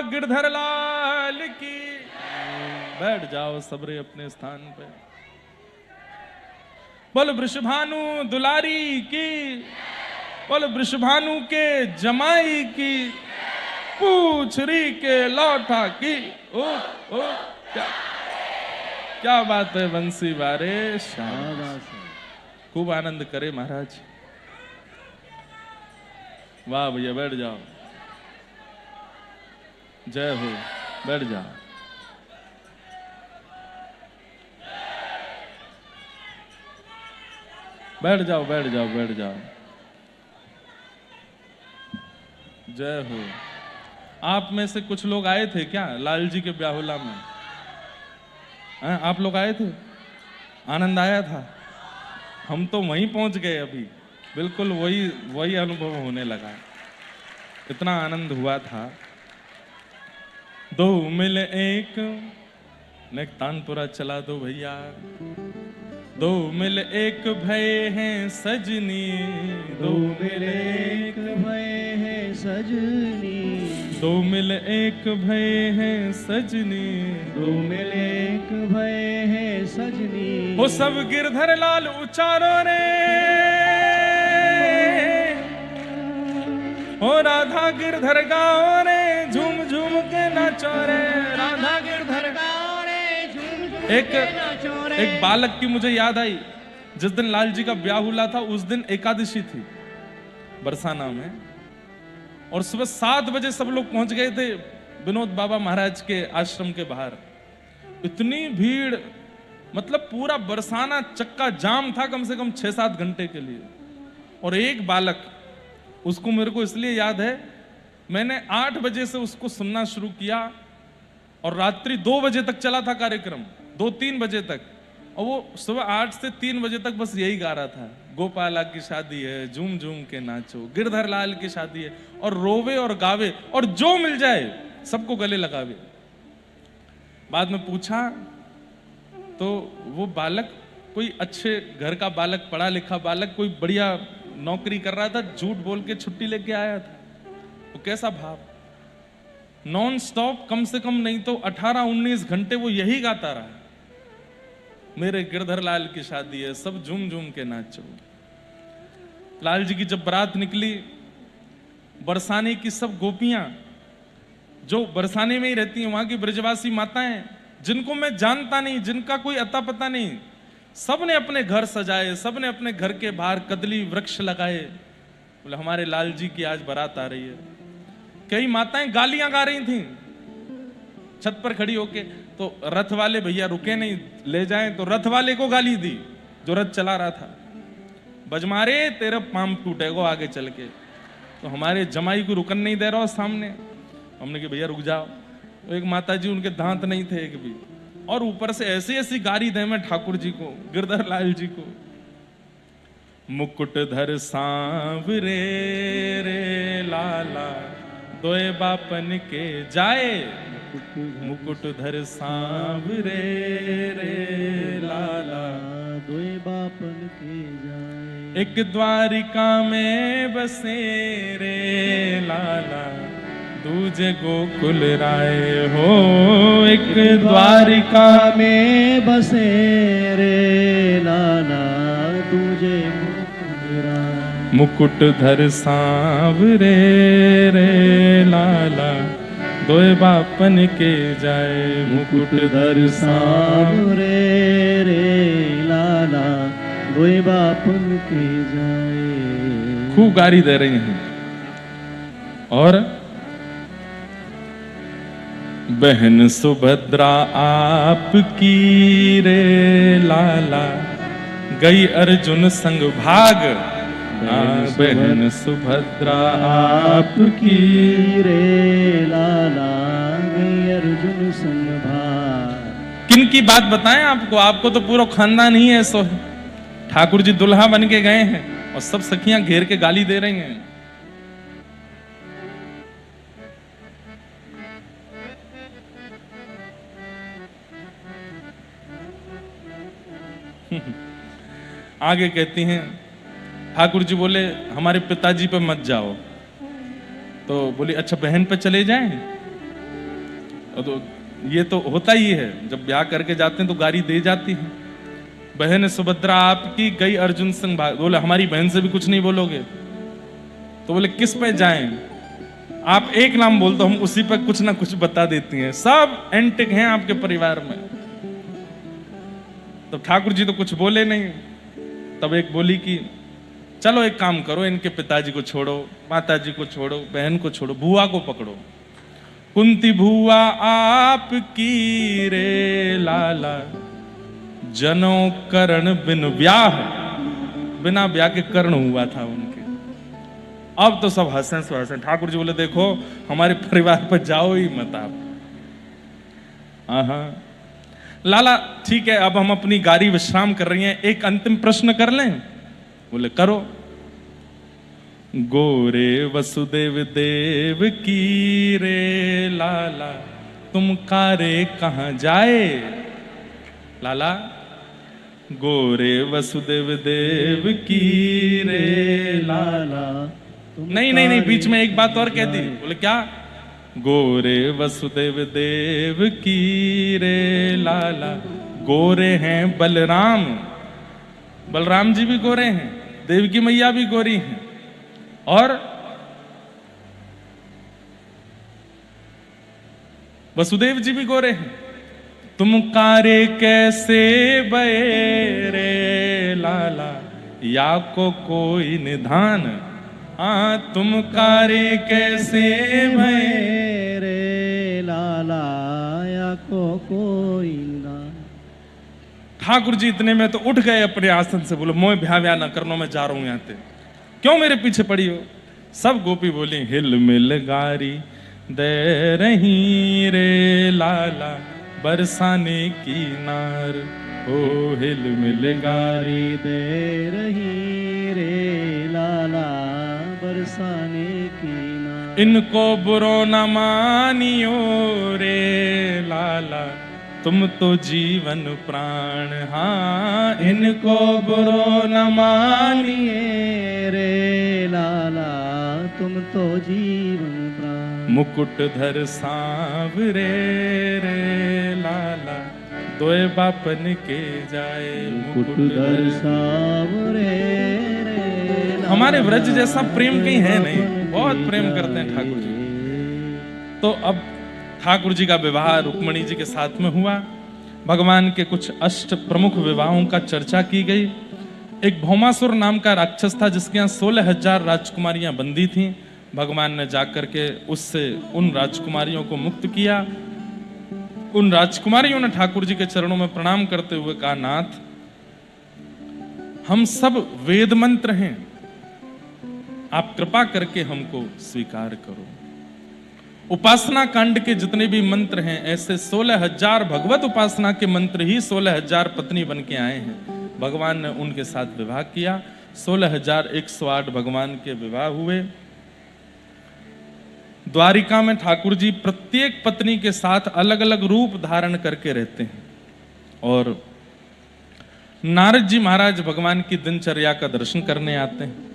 गिरधर लाल की। बैठ जाओ सबरे अपने स्थान पे। बोल वृषभानु दुलारी की, बोल वृषभानु के जमाई की, पूछरी के लौठा की। ओ क्या क्या बात है बंसी बारे शाबाश। खूब आनंद करे महाराज। वाह भैया बैठ जाओ, जय हो, बैठ जाओ। बैठ जाओ बैठ जाओ बैठ जाओ, जय हो। आप में से कुछ लोग आए थे क्या लाल जी के ब्याहुला में? आप लोग आए थे? आनंद आया था? हम तो वहीं पहुंच गए अभी, बिल्कुल वही अनुभव होने लगा। इतना आनंद हुआ था। दो मिल एक, नेक तानपुरा चला दो भैया। दो मिल एक भय हैं सजनी, दो मिल एक भय है सजनी, दो मिल एक भय है सजनी, दो मिल एक भय है सजनी। वो सब गिरधर लाल उचारो रे, ओ राधा गिरधर गाओ रे, झूम झूम के नाचो रे, राधा गिरधर गाओ रे, झूम झूम के नाचो रे। एक बालक की मुझे याद आई, जिस दिन लाल जी का ब्याह हुआ था उस दिन एकादशी थी बरसाना में, और सुबह 7 बजे सब लोग पहुंच गए थे विनोद बाबा महाराज के आश्रम के बाहर। इतनी भीड़, मतलब पूरा बरसाना चक्का जाम था कम से कम 6-7 घंटे के लिए। और एक बालक, उसको मेरे को इसलिए याद है, मैंने 8 बजे से उसको सुनना शुरू किया और रात्रि 2 बजे तक चला था कार्यक्रम, 2-3 बजे तक। और वो सुबह 8 से 3 बजे तक बस यही गा रहा था, गोपाला की शादी है झूम झूम के नाचो, गिरधर लाल की शादी है, और रोवे और गावे और जो मिल जाए सबको गले लगावे। बाद में पूछा तो वो बालक कोई अच्छे घर का बालक, पढ़ा लिखा बालक, कोई बढ़िया नौकरी कर रहा था, झूठ बोल के छुट्टी लेके आया था। वो कैसा भाव, नॉन स्टॉप, कम से कम नहीं तो 18-19 घंटे वो यही गाता रहा, मेरे गिरधर लाल की शादी है, सब झूम झूम के नाचो। लाल जी की जब बारात निकली, बरसाने की सब गोपियां जो बरसाने में ही रहती हैं, वहां की ब्रजवासी माताएं, जिनको मैं जानता नहीं, जिनका कोई अता पता नहीं, सब ने अपने घर सजाए, सब ने अपने घर के बाहर कदली वृक्ष लगाए, बोले हमारे लाल जी की आज बारात आ रही है। कई माताएं गालियां गा रही थीं छत पर खड़ी होके, तो रथ वाले भैया रुके नहीं, ले जाएं तो रथ वाले को गाली दी जो रथ चला रहा था, बजमारे तेरा पाम टूटेगा आगे चल के। तो हमारे जमाई को रुकन नहीं दे रहा सामने, हमने कहा भैया रुक जाओ। तो एक माता जी, उनके दांत नहीं थे एक भी, और ऊपर से ऐसी ऐसी गारी दे में ठाकुर जी को, गिरधर लाल जी को। मुकुट धर सांवरे रे लाला, दोए बापन के जाए, मुकुट धर सांवरे रे लाला, दोए बापन के जाए। एक द्वारिका में बसे रे लाला, दूजे गोकुल राय हो। एक द्वारिका में बसे रे लाला, दूजे गोकुल राय। मुकुट धर सांवरे रे लाला, दोए बापन के जाए, मुकुट धर सांवरे रे लाला, दोए बापन के जाए। खूब गारी दे रही हैं। और बहन सुभद्रा आपकी रे लाला, गई अर्जुन संग भाग। बहन सुभद्रा आपकी रे लाला, गई अर्जुन संग भाग। किन की बात बताएं आपको? आपको तो पूरा खानदान ही है। सो ठाकुर जी दुल्हा बन के गए हैं और सब सखियां घेर के गाली दे रही हैं। आगे कहती हैं, ठाकुर जी बोले हमारे पिताजी पे मत जाओ, तो बोली अच्छा बहन पे चले जाएं। तो ये तो होता ही है, जब ब्याह करके जाते हैं तो गारी दे जाती है। बहन सुभद्रा आपकी गई अर्जुन संग भाग। बोले हमारी बहन से भी कुछ नहीं बोलोगे? तो बोले किस पे जाएं? आप एक नाम बोल दो, हम उसी पर कुछ ना कुछ बता देती हैं। सब एंटिक हैं आपके परिवार में। तब ठाकुर जी तो कुछ बोले नहीं। तब एक बोली कि चलो एक काम करो, इनके पिताजी को छोड़ो, माताजी को छोड़ो, बहन को छोड़ो, बुआ को पकड़ो। कुंती बुआ आपकी रे लाला, जनो करण बिन ब्याह, बिना ब्याह के कर्ण हुआ था उनके। अब तो सब हंसे सो हंसे। ठाकुर जी बोले देखो हमारे परिवार पर जाओ ही मत आप। हाँ लाला ठीक है, अब हम अपनी गाड़ी विश्राम कर रही हैं, एक अंतिम प्रश्न कर लें? बोले करो। गोरे वसुदेव देव की रे लाला, तुम कारे कहां जाए? लाला गोरे वसुदेव देव की रे लाला। नहीं नहीं नहीं, बीच में एक बात और कह दी। बोले क्या? गोरे वसुदेव देव की रे लाला, गोरे हैं बलराम, बलराम जी भी गोरे हैं, देवकी मैया भी गोरी हैं, और वसुदेव जी भी गोरे हैं। तुम कारे कैसे बये रे लाला, या को कोई निधान? हाँ तुम कारे कैसे भये रे लाला, या को कोई ना। ठाकुर जी इतने में तो उठ गए अपने आसन से। बोले मोह ब्याह व्याह ना करनो, मैं जा रहा हूं यहां से, क्यों मेरे पीछे पड़ी हो? सब गोपी बोली हिल मिल गारी दे रही रे लाला, बरसाने की नार। ओ हिल मिल गारी दे रही रे लाला, बरसाने की नार। इनको बुरो न मानियो रे लाला, तुम तो जीवन प्राण। हाँ इनको बुरो न मानिए रे लाला, तुम तो जीवन प्राण। मुकुट धर सांवरे रे लाला, दोए बापन के जाए। मुकुट धर सांवरे रे लाला, हमारे व्रज जैसा प्रेम कहीं है नहीं, बहुत प्रेम करते हैं ठाकुर जी। तो अब ठाकुर जी का विवाह रुक्मणी जी के साथ में हुआ। भगवान के कुछ अष्ट प्रमुख विवाहों का चर्चा की गई। एक भौमासुर नाम का राक्षस था जिसके यहाँ 16,000 राजकुमारियां बंदी थीं। भगवान ने जाकर के उससे उन राजकुमारियों को मुक्त किया। उन राजकुमारियों ने ठाकुर जी के चरणों में प्रणाम करते हुए कहा, नाथ हम सब वेद मंत्र हैं, आप कृपा करके हमको स्वीकार करो। उपासना कांड के जितने भी मंत्र हैं, ऐसे 16,000 भगवत उपासना के मंत्र ही 16,000 पत्नी बन के आए हैं। भगवान ने उनके साथ विवाह किया। 16,108 भगवान के विवाह हुए। द्वारिका में ठाकुर जी प्रत्येक पत्नी के साथ अलग अलग रूप धारण करके रहते हैं। और नारद जी महाराज भगवान की दिनचर्या का दर्शन करने आते हैं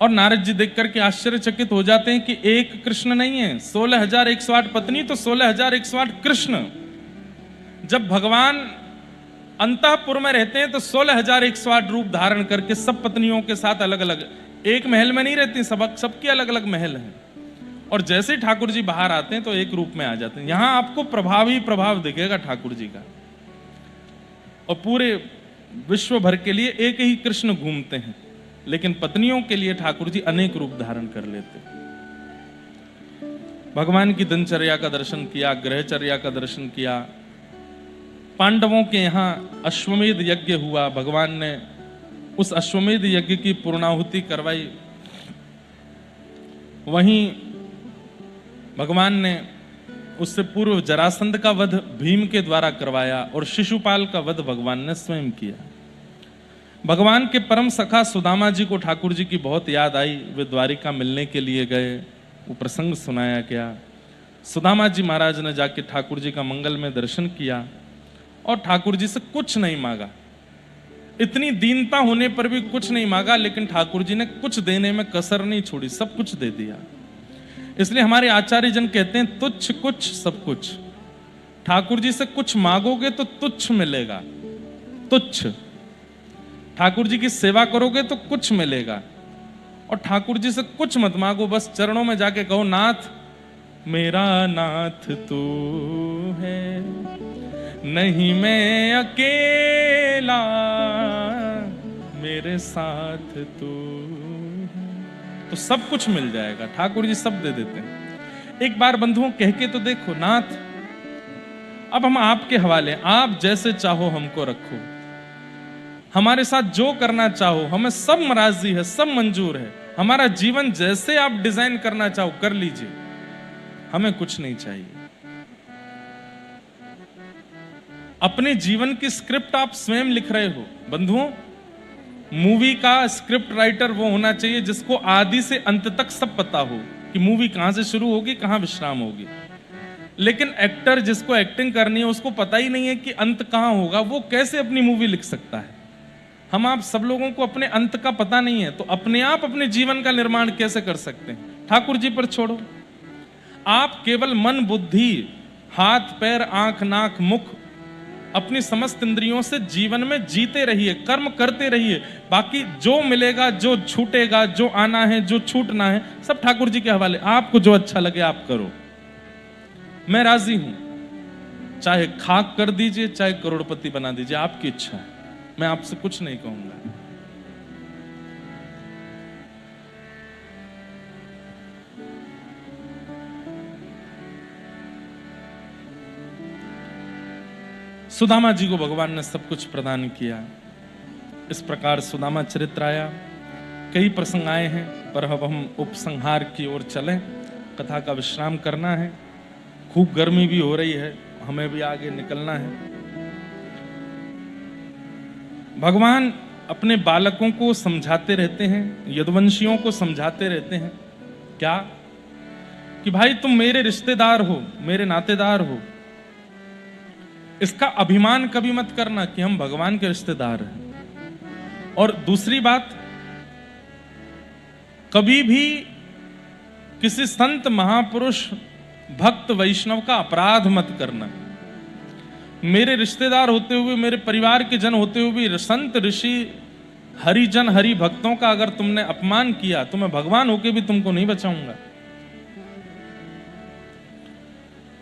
और नारद जी देख करके आश्चर्यचकित हो जाते हैं कि एक कृष्ण नहीं है, 16,108 पत्नी तो 16,108 कृष्ण। जब भगवान अंतःपुर में रहते हैं तो 16,108 रूप धारण करके सब पत्नियों के साथ अलग अलग, एक महल में नहीं रहती, सबके अलग अलग महल हैं। और जैसे ठाकुर जी बाहर आते हैं तो एक रूप में आ जाते हैं। यहां आपको प्रभाव ही प्रभाव दिखेगा ठाकुर जी का। और पूरे विश्व भर के लिए एक ही कृष्ण घूमते हैं, लेकिन पत्नियों के लिए ठाकुर जी अनेक रूप धारण कर लेते। भगवान की दिनचर्या का दर्शन किया, ग्रहचर्या का दर्शन किया। पांडवों के यहां अश्वमेध यज्ञ हुआ। भगवान ने उस अश्वमेध यज्ञ की पूर्णाहुति करवाई। वहीं भगवान ने उससे पूर्व जरासंध का वध भीम के द्वारा करवाया और शिशुपाल का वध भगवान ने स्वयं किया। भगवान के परम सखा सुदामा जी को ठाकुर जी की बहुत याद आई। वे द्वारिका मिलने के लिए गए। वो प्रसंग सुनाया गया। सुदामा जी महाराज ने जाके ठाकुर जी का मंगल में दर्शन किया और ठाकुर जी से कुछ नहीं मांगा। इतनी दीनता होने पर भी कुछ नहीं मांगा, लेकिन ठाकुर जी ने कुछ देने में कसर नहीं छोड़ी, सब कुछ दे दिया। इसलिए हमारे आचार्य जन कहते हैं तुच्छ कुछ सब कुछ। ठाकुर जी से कुछ मांगोगे तो तुच्छ मिलेगा, तुच्छ। ठाकुर जी की सेवा करोगे तो कुछ मिलेगा। और ठाकुर जी से कुछ मत मांगो, बस चरणों में जाके कहो, नाथ मेरा नाथ तू है, नहीं मैं अकेला, मेरे साथ तू है। तो सब कुछ मिल जाएगा, ठाकुर जी सब दे देते हैं। एक बार बंधुओं कह के तो देखो, नाथ अब हम आपके हवाले, आप जैसे चाहो हमको रखो, हमारे साथ जो करना चाहो, हमें सब मराजी है, सब मंजूर है, हमारा जीवन जैसे आप डिजाइन करना चाहो कर लीजिए, हमें कुछ नहीं चाहिए। अपने जीवन की स्क्रिप्ट आप स्वयं लिख रहे हो बंधुओं। मूवी का स्क्रिप्ट राइटर वो होना चाहिए जिसको आदि से अंत तक सब पता हो कि मूवी कहां से शुरू होगी, कहां विश्राम होगी। लेकिन एक्टर जिसको एक्टिंग करनी है उसको पता ही नहीं है कि अंत कहां होगा, वो कैसे अपनी मूवी लिख सकता है। हम आप सब लोगों को अपने अंत का पता नहीं है, तो अपने आप अपने जीवन का निर्माण कैसे कर सकते हैं? ठाकुर जी पर छोड़ो। आप केवल मन बुद्धि, हाथ पैर आंख नाक मुख, अपनी समस्त इंद्रियों से जीवन में जीते रहिए, कर्म करते रहिए। बाकी जो मिलेगा, जो छूटेगा, जो आना है, जो छूटना है, सब ठाकुर जी के हवाले। आपको जो अच्छा लगे आप करो, मैं राजी हूं। चाहे खाक कर दीजिए, चाहे करोड़पति बना दीजिए, आपकी इच्छा है, मैं आपसे कुछ नहीं कहूंगा। सुदामा जी को भगवान ने सब कुछ प्रदान किया। इस प्रकार सुदामा चरित्र आया। कई प्रसंग आए हैं, पर अब हम उपसंहार की ओर चलें। कथा का विश्राम करना है, खूब गर्मी भी हो रही है, हमें भी आगे निकलना है। भगवान अपने बालकों को समझाते रहते हैं, यदुवंशियों को समझाते रहते हैं। क्या? कि भाई तुम मेरे रिश्तेदार हो, मेरे नातेदार हो। इसका अभिमान कभी मत करना कि हम भगवान के रिश्तेदार हैं। और दूसरी बात, कभी भी किसी संत महापुरुष भक्त वैष्णव का अपराध मत करना। मेरे रिश्तेदार होते हुए, मेरे परिवार के जन होते हुए भी संत ऋषि हरिजन हरि भक्तों का अगर तुमने अपमान किया तो मैं भगवान होके भी तुमको नहीं बचाऊंगा।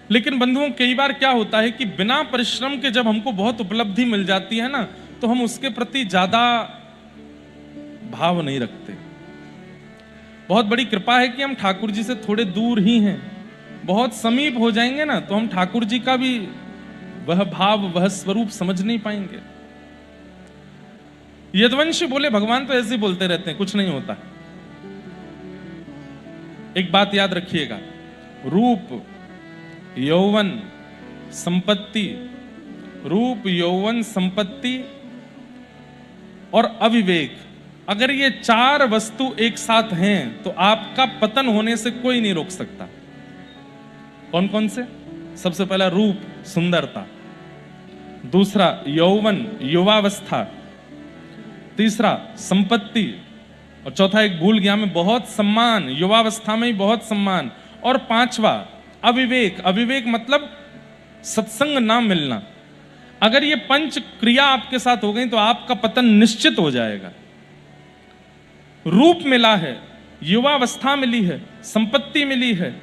लेकिन बंधुओं कई बार क्या होता है कि बिना परिश्रम के जब हमको बहुत उपलब्धि मिल जाती है ना, तो हम उसके प्रति ज्यादा भाव नहीं रखते। बहुत बड़ी कृपा है कि हम ठाकुर जी से थोड़े दूर ही हैं। बहुत समीप हो जाएंगे ना तो हम ठाकुर जी का भी वह भाव, वह स्वरूप समझ नहीं पाएंगे। यदुवंशी बोले भगवान तो ऐसे ही बोलते रहते हैं, कुछ नहीं होता। एक बात याद रखिएगा, रूप यौवन संपत्ति, रूप यौवन संपत्ति और अविवेक, अगर ये चार वस्तु एक साथ हैं तो आपका पतन होने से कोई नहीं रोक सकता। कौन कौन से? सबसे पहला रूप सुंदरता, दूसरा यौवन युवावस्था, तीसरा संपत्ति, और चौथा एक भूल गया मैं, बहुत सम्मान, युवावस्था में ही बहुत सम्मान, और पांचवा अविवेक। अविवेक मतलब सत्संग ना मिलना। अगर ये पंच क्रिया आपके साथ हो गई तो आपका पतन निश्चित हो जाएगा। रूप मिला है, युवावस्था मिली है, संपत्ति मिली है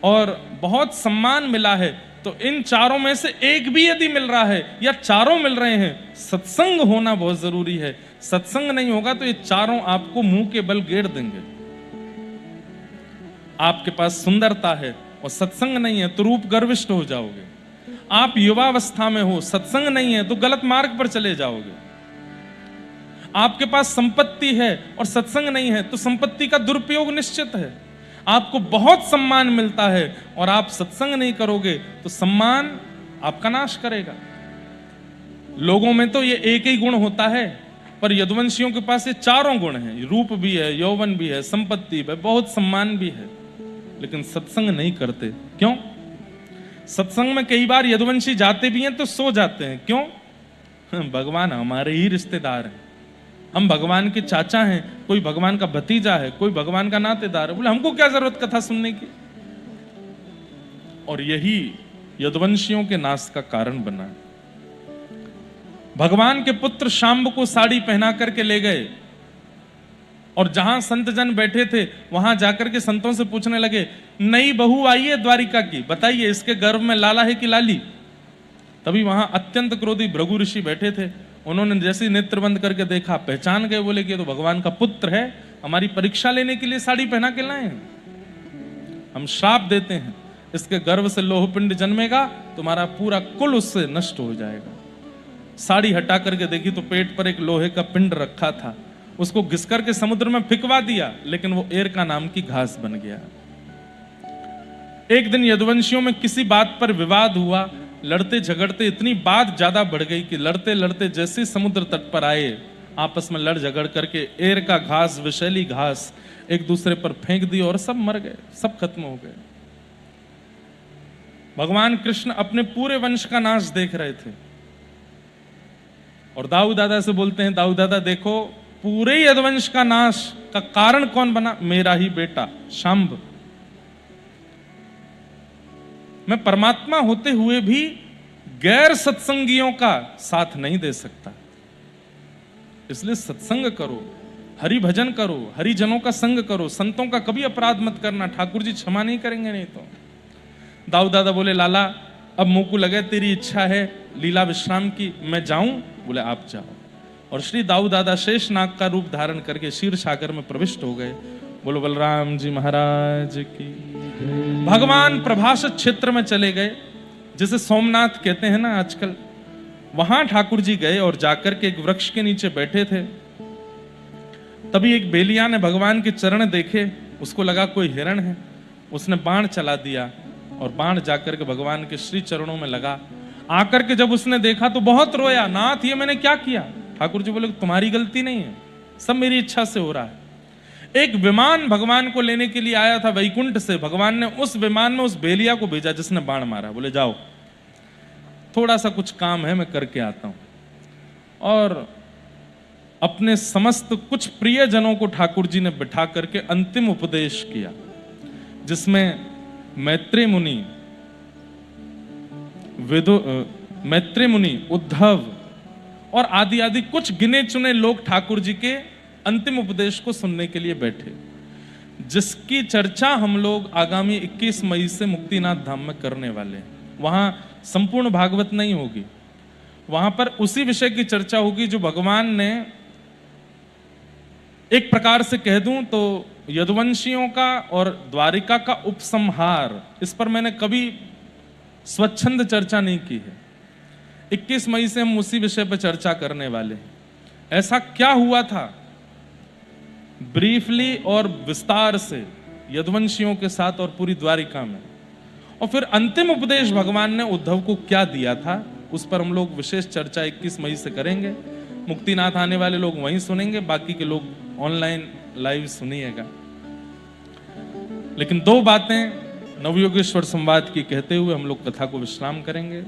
और बहुत सम्मान मिला है, तो इन चारों में से एक भी यदि मिल रहा है या चारों मिल रहे हैं, सत्संग होना बहुत जरूरी है। सत्संग नहीं होगा तो ये चारों आपको मुंह के बल गेड़ देंगे। आपके पास सुंदरता है और सत्संग नहीं है तो रूप गर्विष्ठ हो जाओगे। आप युवावस्था में हो, सत्संग नहीं है तो गलत मार्ग पर चले जाओगे। आपके पास संपत्ति है और सत्संग नहीं है तो संपत्ति का दुरुपयोग निश्चित है। आपको बहुत सम्मान मिलता है और आप सत्संग नहीं करोगे तो सम्मान आपका नाश करेगा। लोगों में तो ये एक ही गुण होता है, पर यदुवंशियों के पास ये चारों गुण हैं। रूप भी है, यौवन भी है, संपत्ति भी है, बहुत सम्मान भी है, लेकिन सत्संग नहीं करते। क्यों? सत्संग में कई बार यदुवंशी जाते भी हैं तो सो जाते हैं। क्यों? भगवान हमारे ही रिश्तेदार हैं, हम भगवान के चाचा हैं, कोई भगवान का भतीजा है, कोई भगवान का नातेदार है। बोले हमको क्या जरूरत कथा सुनने की। और यही यदुवंशियों के नाश का कारण बना। भगवान के पुत्र शांब को साड़ी पहना करके ले गए और जहां संत जन बैठे थे वहां जाकर के संतों से पूछने लगे, नई बहू आई है द्वारिका की, बताइए इसके गर्भ में लाला है कि लाली? तभी वहां अत्यंत क्रोधी भृगु ऋषि बैठे थे। उन्होंने जैसे ही नेत्र बंद करके देखा, पहचान गए, बोले कि ये तो भगवान का पुत्र है, हमारी परीक्षा लेने के लिए साड़ी पहना के लाए हैं। हम श्राप देते हैं, इसके गर्भ से लोह पिंड जन्मेगा, तुम्हारा पूरा कुल उससे नष्ट हो जाएगा। साड़ी हटा करके देखी तो पेट पर एक लोहे का पिंड रखा था, उसको घिस करके समुद्र में फिकवा दिया, लेकिन वो एरका नाम की घास बन गया। एक दिन यदुवंशियों में किसी बात पर विवाद हुआ, लड़ते झगड़ते इतनी बात ज्यादा बढ़ गई कि लड़ते लड़ते जैसे समुद्र तट पर आए, आपस में लड़ झगड़ करके एरका घास, विषैली घास एक दूसरे पर फेंक दी और सब मर गए, सब खत्म हो गए। भगवान कृष्ण अपने पूरे वंश का नाश देख रहे थे और दाऊ दादा से बोलते हैं, दाऊ दादा देखो, पूरे यदुवंश का नाश का कारण कौन बना? मेरा ही बेटा शांब। मैं परमात्मा होते हुए भी गैर सत्संगियों का साथ नहीं दे सकता, इसलिए सत्संग करो, हरि भजन करो, हरिजनों का संग करो, संतों का कभी अपराध मत करना, ठाकुर जी क्षमा नहीं करेंगे नहीं तो। दाऊ दादा बोले, लाला अब मुंह को लगे, तेरी इच्छा है लीला विश्राम की, मैं जाऊं? बोले आप जाओ। और श्री दाऊ दादा शेष नाग का रूप धारण करके क्षीर सागर में प्रविष्ट हो गए। बोलो बलराम जी महाराज की। भगवान प्रभास क्षेत्र में चले गए, जिसे सोमनाथ कहते हैं ना आजकल, वहां ठाकुर जी गए और जाकर के एक वृक्ष के नीचे बैठे थे। तभी एक बेलिया ने भगवान के चरण देखे, उसको लगा कोई हिरण है, उसने बाण चला दिया और बाण जाकर के भगवान के श्री चरणों में लगा। आकर के जब उसने देखा तो बहुत रोया, नाथ ये मैंने क्या किया? ठाकुर जी बोले, तुम्हारी गलती नहीं है, सब मेरी इच्छा से हो रहा है। एक विमान भगवान को लेने के लिए आया था वैकुंठ से, भगवान ने उस विमान में उस बेलिया को भेजा जिसने बाण मारा। बोले जाओ, थोड़ा सा कुछ काम है, मैं करके आता हूं। और अपने समस्त कुछ प्रियजनों को ठाकुर जी ने बिठा करके अंतिम उपदेश किया, जिसमें मैत्रेय मुनि, उद्धव और आदि आदि कुछ गिने चुने लोग ठाकुर जी के अंतिम उपदेश को सुनने के लिए बैठे, जिसकी चर्चा हम लोग आगामी 21 मई से मुक्तिनाथ धाम में करने वाले हैं। वहां संपूर्ण भागवत नहीं होगी, वहां पर उसी विषय की चर्चा होगी जो भगवान ने, एक प्रकार से कह दूं तो, यदुवंशियों का और द्वारिका का उपसंहार। इस पर मैंने कभी स्वच्छंद चर्चा नहीं की है। 21 मई से हम उसी विषय पर चर्चा करने वाले हैं। ऐसा क्या हुआ था ब्रीफली और विस्तार से यदुवंशियों के साथ और पूरी द्वारिका में, और फिर अंतिम उपदेश भगवान ने उद्धव को क्या दिया था, उस पर हम लोग विशेष चर्चा 21 मई से करेंगे। मुक्तिनाथ आने वाले लोग वहीं सुनेंगे, बाकी के लोग ऑनलाइन लाइव सुनिएगा। लेकिन दो बातें नवयोगेश्वर संवाद की कहते हुए हम लोग कथा को विश्राम करेंगे।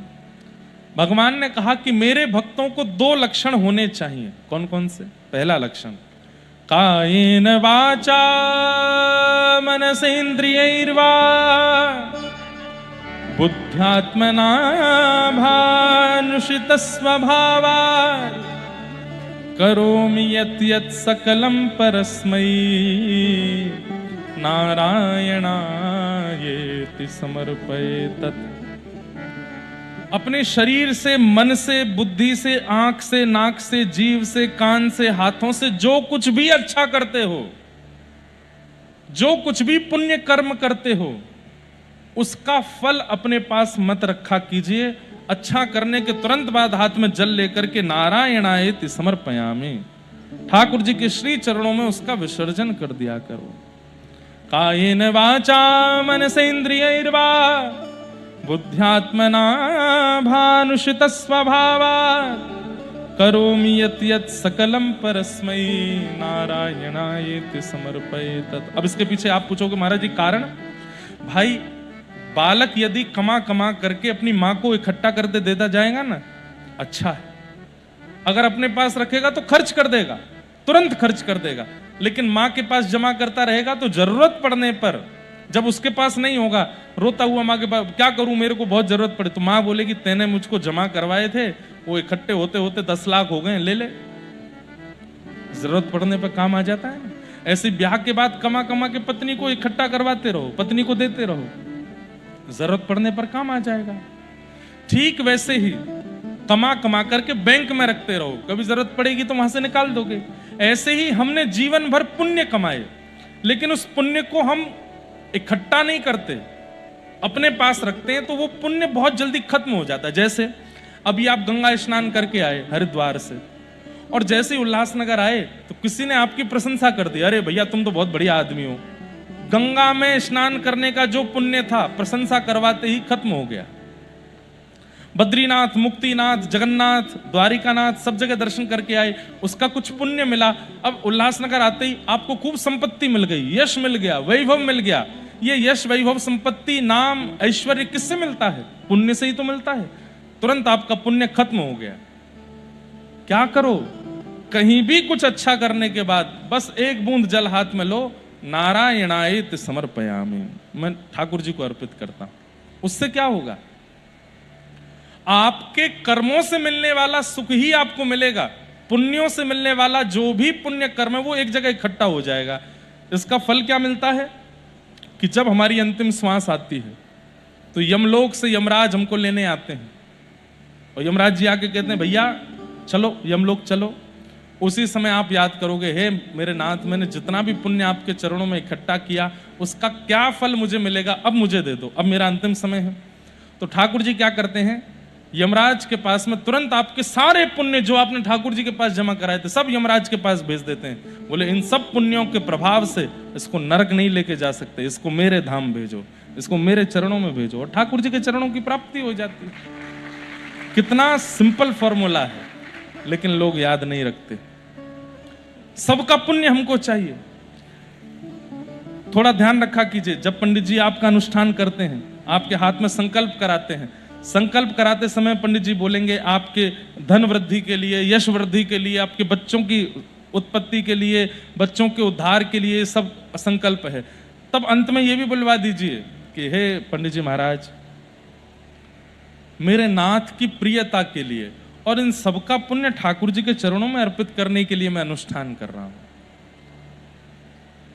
भगवान ने कहा कि मेरे भक्तों को 2 लक्षण होने चाहिए। कौन कौन से? पहला लक्षण, कायेन वाचा मनसेन्द्रियैर्वा बुद्ध्यात्मना भानुषित स्वभावात् करोमि यत् यत् सकलं परस्मै नारायणायेति समर्पयेतत्। अपने शरीर से, मन से, बुद्धि से, आंख से, नाक से, जीव से, कान से, हाथों से जो कुछ भी अच्छा करते हो, जो कुछ भी पुण्य कर्म करते हो, उसका फल अपने पास मत रखा कीजिए। अच्छा करने के तुरंत बाद हाथ में जल लेकर के नारायणायेति समर्पयामि, ठाकुर जी के श्री चरणों में उसका विसर्जन कर दिया करो। कायेन वाचा मनसेन्द्रियैर्वा बुद्ध्यात्मना भानुषित स्वभावात् करोमि यत् यत् सकलं परस्मै नारायणायेति समर्पयेतत्। अब इसके पीछे आप पूछोगे महाराज जी कारण? भाई, बालक यदि कमा कमा करके अपनी मां को इकट्ठा करके देता जाएगा ना, अच्छा है। अगर अपने पास रखेगा तो खर्च कर देगा, तुरंत खर्च कर देगा। लेकिन मां के पास जमा करता रहेगा तो जरूरत पड़ने पर, जब उसके पास नहीं होगा, रोता हुआ मां के पास, क्या करूं मेरे को बहुत जरूरत पड़े, तो मां बोलेगी तैने मुझको जमा करवाए थे, वो इकट्ठे होते होते 10 लाख हो गए, ले ले। जरूरत पड़ने पर काम आ जाता है ना। ऐसे ब्याह के बाद कमा कमा के पत्नी को इकट्ठा करवाते रहो, पत्नी को देते रहो, जरूरत पड़ने पर काम आ जाएगा। ठीक वैसे ही कमा कमा करके बैंक में रखते रहो, कभी जरूरत पड़ेगी तो वहां से निकाल दोगे। ऐसे ही हमने जीवन भर पुण्य कमाए, लेकिन उस पुण्य को हम इकट्ठा नहीं करते, अपने पास रखते हैं, तो वो पुण्य बहुत जल्दी खत्म हो जाता है। जैसे अभी आप गंगा स्नान करके आए हरिद्वार से, और जैसे ही उल्लासनगर आए तो किसी ने आपकी प्रशंसा कर दी, अरे भैया तुम तो बहुत बढ़िया आदमी हो। गंगा में स्नान करने का जो पुण्य था, प्रशंसा करवाते ही खत्म हो गया। बद्रीनाथ, मुक्तिनाथ, जगन्नाथ, द्वारिकानाथ सब जगह दर्शन करके आए, उसका कुछ पुण्य मिला। अब उल्लासनगर आते ही आपको खूब संपत्ति मिल गई, यश मिल गया, वैभव मिल गया। ये यश, वैभव, संपत्ति, नाम, ऐश्वर्य किससे मिलता है? पुण्य से ही तो मिलता है। तुरंत आपका पुण्य खत्म हो गया। क्या करो? कहीं भी कुछ अच्छा करने के बाद बस एक बूंद जल हाथ में लो, नारायणाय समर्पयामि, मैं ठाकुर जी को अर्पित करता हूं। उससे क्या होगा? आपके कर्मों से मिलने वाला सुख ही आपको मिलेगा। पुण्यों से मिलने वाला जो भी पुण्य कर्म है वो एक जगह इकट्ठा हो जाएगा। इसका फल क्या मिलता है कि जब हमारी अंतिम श्वास आती है तो यमलोक से यमराज हमको लेने आते हैं, और यमराज जी आके कहते हैं भैया चलो यमलोक चलो। उसी समय आप याद करोगे, हे मेरे नाथ, मैंने जितना भी पुण्य आपके चरणों में इकट्ठा किया उसका क्या फल मुझे मिलेगा, अब मुझे दे दो, अब मेरा अंतिम समय है। तो ठाकुर जी क्या करते हैं, यमराज के पास में तुरंत आपके सारे पुण्य जो आपने ठाकुर जी के पास जमा कराए थे सब यमराज के पास भेज देते हैं। बोले इन सब पुण्यों के प्रभाव से इसको नरक नहीं लेके जा सकते, इसको मेरे धाम भेजो, इसको मेरे चरणों में भेजो, और ठाकुर जी के चरणों की प्राप्ति हो जाती है। कितना सिंपल फॉर्मूला है, लेकिन लोग याद नहीं रखते। सबका पुण्य हमको चाहिए। थोड़ा ध्यान रखा कीजिए, जब पंडित जी आपका अनुष्ठान करते हैं, आपके हाथ में संकल्प कराते हैं, संकल्प कराते समय पंडित जी बोलेंगे आपके धन वृद्धि के लिए, यश वृद्धि के लिए, आपके बच्चों की उत्पत्ति के लिए, बच्चों के उद्धार के लिए सब संकल्प है। तब अंत में यह भी बुलवा दीजिए कि हे पंडित जी महाराज, मेरे नाथ की प्रियता के लिए और इन सबका पुण्य ठाकुर जी के चरणों में अर्पित करने के लिए मैं अनुष्ठान कर रहा हूं।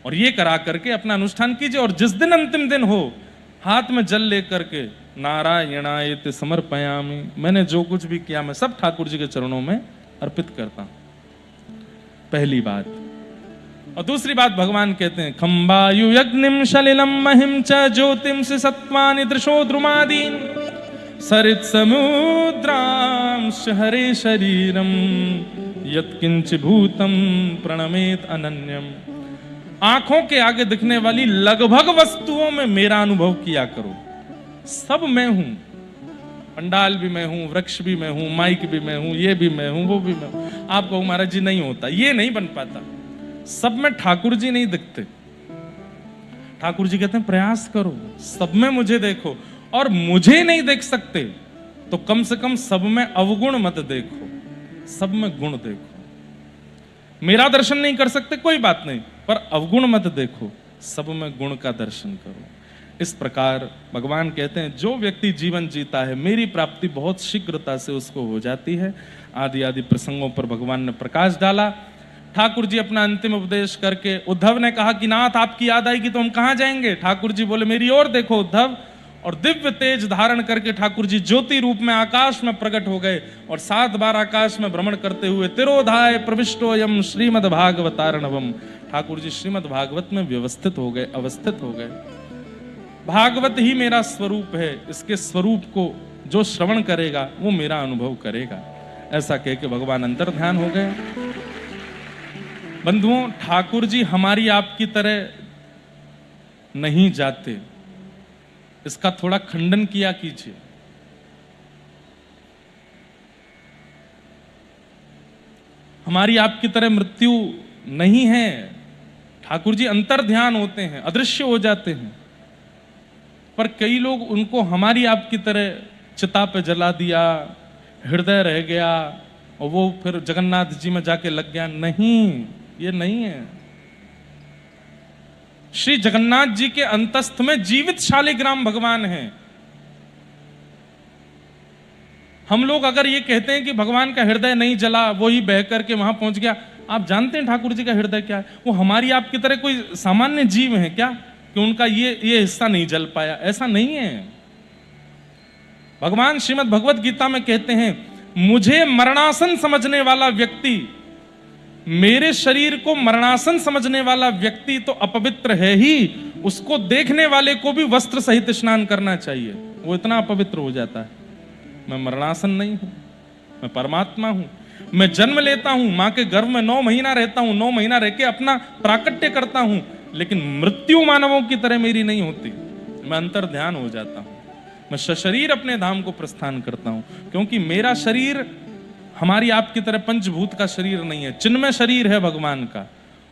और ये करा करके अपना अनुष्ठान कीजिए, और जिस दिन अंतिम दिन हो हाथ में जल लेकर के नारायणाय समर्पयामि, मैंने जो कुछ भी किया मैं सब ठाकुर जी के चरणों में अर्पित करता हूं। पहली बात। और दूसरी बात भगवान कहते हैं, खंबायु यज्ञिम सलिलम महिम च ज्योतिम से सत्वानि दृशो द्रुमादीन सरित समुद्राम हरे शरीरम यत्किंच भूतम प्रणमेत अनन्यम। आंखों के आगे दिखने वाली लगभग वस्तुओं में मेरा अनुभव किया करो। सब मैं हूं, पंडाल भी मैं हूं, वृक्ष भी मैं हूं, माइक भी मैं हूं, ये भी मैं हूं, वो भी मैं हूं। आप कहो महाराज जी नहीं होता, ये नहीं बन पाता। सब में ठाकुर जी नहीं दिखते। ठाकुर जी कहते हैं प्रयास करो, सब में मुझे देखो, और मुझे नहीं देख सकते तो कम से कम सब में अवगुण मत देखो, सब में गुण देखो। मेरा दर्शन नहीं कर सकते कोई बात नहीं, पर अवगुण मत देखो, सब में गुण का दर्शन करो। इस प्रकार भगवान कहते हैं जो व्यक्ति जीवन जीता है मेरी प्राप्ति बहुत शीघ्रता से उसको हो जाती है। आदि आदि प्रसंगों पर भगवान ने प्रकाश डाला। ठाकुर जी अपना अंतिम उपदेश करके, उद्धव ने कहा कि नाथ आपकी याद आएगी तो हम कहां जाएंगे? ठाकुर जी बोले मेरी ओर देखो उद्धव, और दिव्य तेज धारण करके ठाकुर जी ज्योति रूप में आकाश में प्रकट हो गए, और 7 बार आकाश में भ्रमण करते हुए तिरोधाय प्रविष्टोयम श्रीमद् भागवतार्णवम, ठाकुर जी श्रीमद् भागवत में व्यवस्थित हो गए, अवस्थित हो गए। भागवत ही मेरा स्वरूप है, इसके स्वरूप को जो श्रवण करेगा वो मेरा अनुभव करेगा। ऐसा कह के भगवान अंतर ध्यान हो गए। बंधुओं, ठाकुर जी हमारी आपकी तरह नहीं जाते, इसका थोड़ा खंडन किया कीजिए। हमारी आपकी तरह मृत्यु नहीं है। ठाकुर जी अंतर ध्यान होते हैं, अदृश्य हो जाते हैं, पर कई लोग उनको हमारी आपकी तरह चिता पे जला दिया, हृदय रह गया और वो फिर जगन्नाथ जी में जाके लग गया। नहीं, ये नहीं है। श्री जगन्नाथ जी के अंतस्थ में जीवित शालिग्राम भगवान हैं। हम लोग अगर ये कहते हैं कि भगवान का हृदय नहीं जला, वो ही बह करके वहां पहुंच गया, आप जानते हैं ठाकुर जी का हृदय क्या है? वो हमारी आपकी तरह कोई सामान्य जीव है क्या कि उनका ये हिस्सा नहीं जल पाया? ऐसा नहीं है। भगवान श्रीमद् भगवत गीता में कहते हैं, मुझे मरणासन समझने वाला व्यक्ति, मेरे शरीर को मरणासन समझने वाला व्यक्ति तो अपवित्र है ही, उसको देखने वाले को भी वस्त्र सहित स्नान करना चाहिए। वो इतना अपवित्र हो जाता है। मैं मरणासन नहीं हूं, मैं परमात्मा हूं। मैं जन्म लेता हूं, मां के गर्भ में 9 महीना रहता हूं, 9 महीना रह के अपना प्राकट्य करता हूं, लेकिन मृत्यु मानवों की तरह मेरी नहीं होती। मैं अंतर ध्यान हो जाता हूं, मैं सशरीर अपने धाम को प्रस्थान करता हूं, क्योंकि मेरा शरीर हमारी आपकी तरह पंचभूत का शरीर नहीं है, चिन्मय शरीर है भगवान का।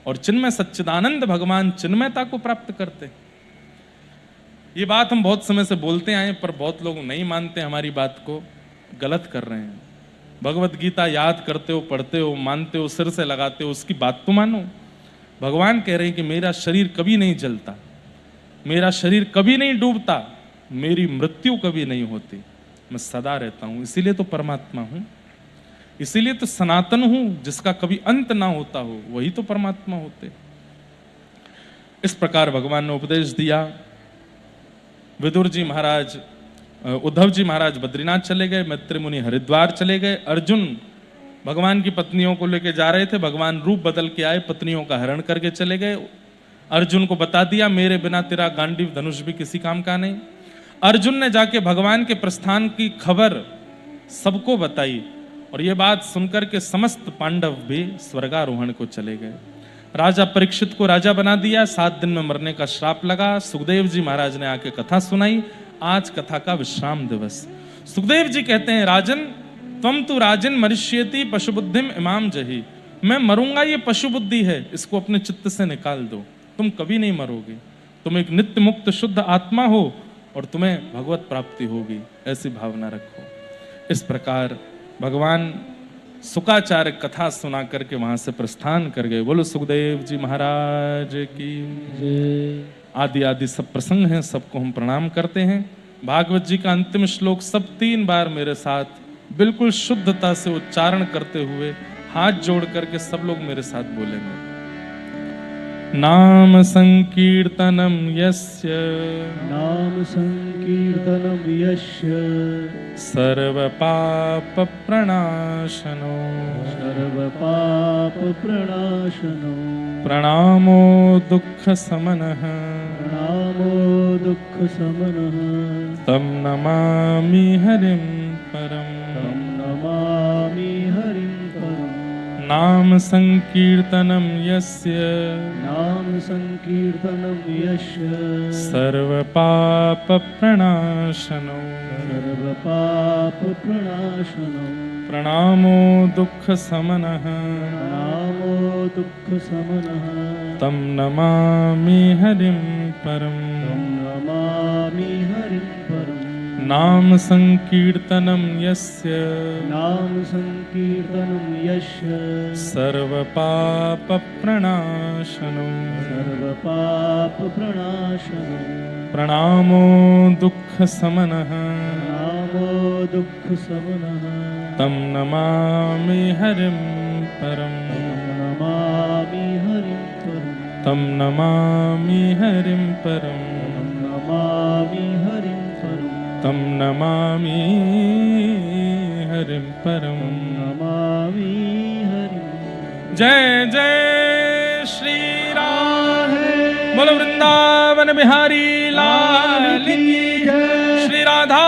और चिन्मय सच्चिदानंद भगवान चिन्मयता को प्राप्त करते। ये बात हम बहुत समय से बोलते आए, पर बहुत लोग नहीं मानते, हमारी बात को गलत कर रहे हैं। भगवत गीता याद करते हो, पढ़ते हो, मानते हो, सिर से लगाते हो, उसकी बात तो मानो। भगवान कह रहे हैं कि मेरा शरीर कभी नहीं जलता, मेरा शरीर कभी नहीं डूबता, मेरी मृत्यु कभी नहीं होती, मैं सदा रहता हूं। इसीलिए तो परमात्मा हूं, इसीलिए तो सनातन हूं, जिसका कभी अंत ना होता हो, वही तो परमात्मा होते। इस प्रकार भगवान ने उपदेश दिया। विदुर जी महाराज, उद्धव जी महाराज बद्रीनाथ चले गए, मैत्री मुनि हरिद्वार चले गए, अर्जुन भगवान की पत्नियों को लेकर जा रहे थे, भगवान रूप बदल के आए, पत्नियों का हरण करके चले गए। अर्जुन को बता दिया, मेरे बिना तेरा गांडीव धनुष भी किसी काम का नहीं। अर्जुन ने जाके भगवान के प्रस्थान की खबर सबको बताई, और ये बात सुनकर के समस्त पांडव भी स्वर्गारोहण को चले गए। राजा परीक्षित को राजा बना दिया, 7 दिन में मरने का श्राप लगा। सुखदेव जी महाराज ने आके कथा सुनाई। आज कथा का विश्राम दिवस। सुखदेव जी कहते हैं, राजन त्वम तु राजन मरिष्येति पशु बुद्धिम इमाम जही। मैं मरूंगा, ये पशु बुद्धि है, इसको अपने चित्त से निकाल दो। तुम कभी नहीं मरोगे, तुम एक नित्य मुक्त शुद्ध आत्मा हो और तुम्हें भगवत प्राप्ति होगी, ऐसी भावना रखो। इस प्रकार भगवान सुकाचार्य कथा सुना करके वहां से प्रस्थान कर गए। बोलो सुखदेव जी महाराज की। आदि आदि सब प्रसंग हैं, सबको हम प्रणाम करते हैं। भागवत जी का अंतिम श्लोक सब 3 बार मेरे साथ बिल्कुल शुद्धता से उच्चारण करते हुए हाथ जोड़ करके सब लोग मेरे साथ बोलेंगे। नाम संकीर्तनम यस्य, नाम संकीर्तनम यस्य, सर्व पाप प्रणाशनो, सर्व पाप प्रणाशनो, प्रणामो दुःख समनः, प्रणामो दुःख समनः, तम नमामि हरिं परम, तम नमामि हरिं परम। नाम संकीर्तनम यस्य, नाम संकीर्तनम यस्य, सर्व पाप प्रणाशनो, सर्व पाप प्रणाशनो, प्रणामो दुःख समनः, प्रणामो दुःख समनः, तम नमामि हरिं परम, तम नमामि हरिं परम। नाम संकीर्तनम यस्य, नाम संकीर्तनम यस्य, सर्व पाप प्रणाशनो, सर्व पाप प्रणाशनो, प्रणामो दुःख समनः, प्रणामो दुःख समनः, तम नमामि हरिं परम, नमामि हरिं परम, तम नमामि हरिं परम, नमामि हरिं परम, तम नमामि हरिं परम। नमामि हरिं। जय जय श्री राम, बोलो वृंदावन बिहारी लाल की जय, श्री राधा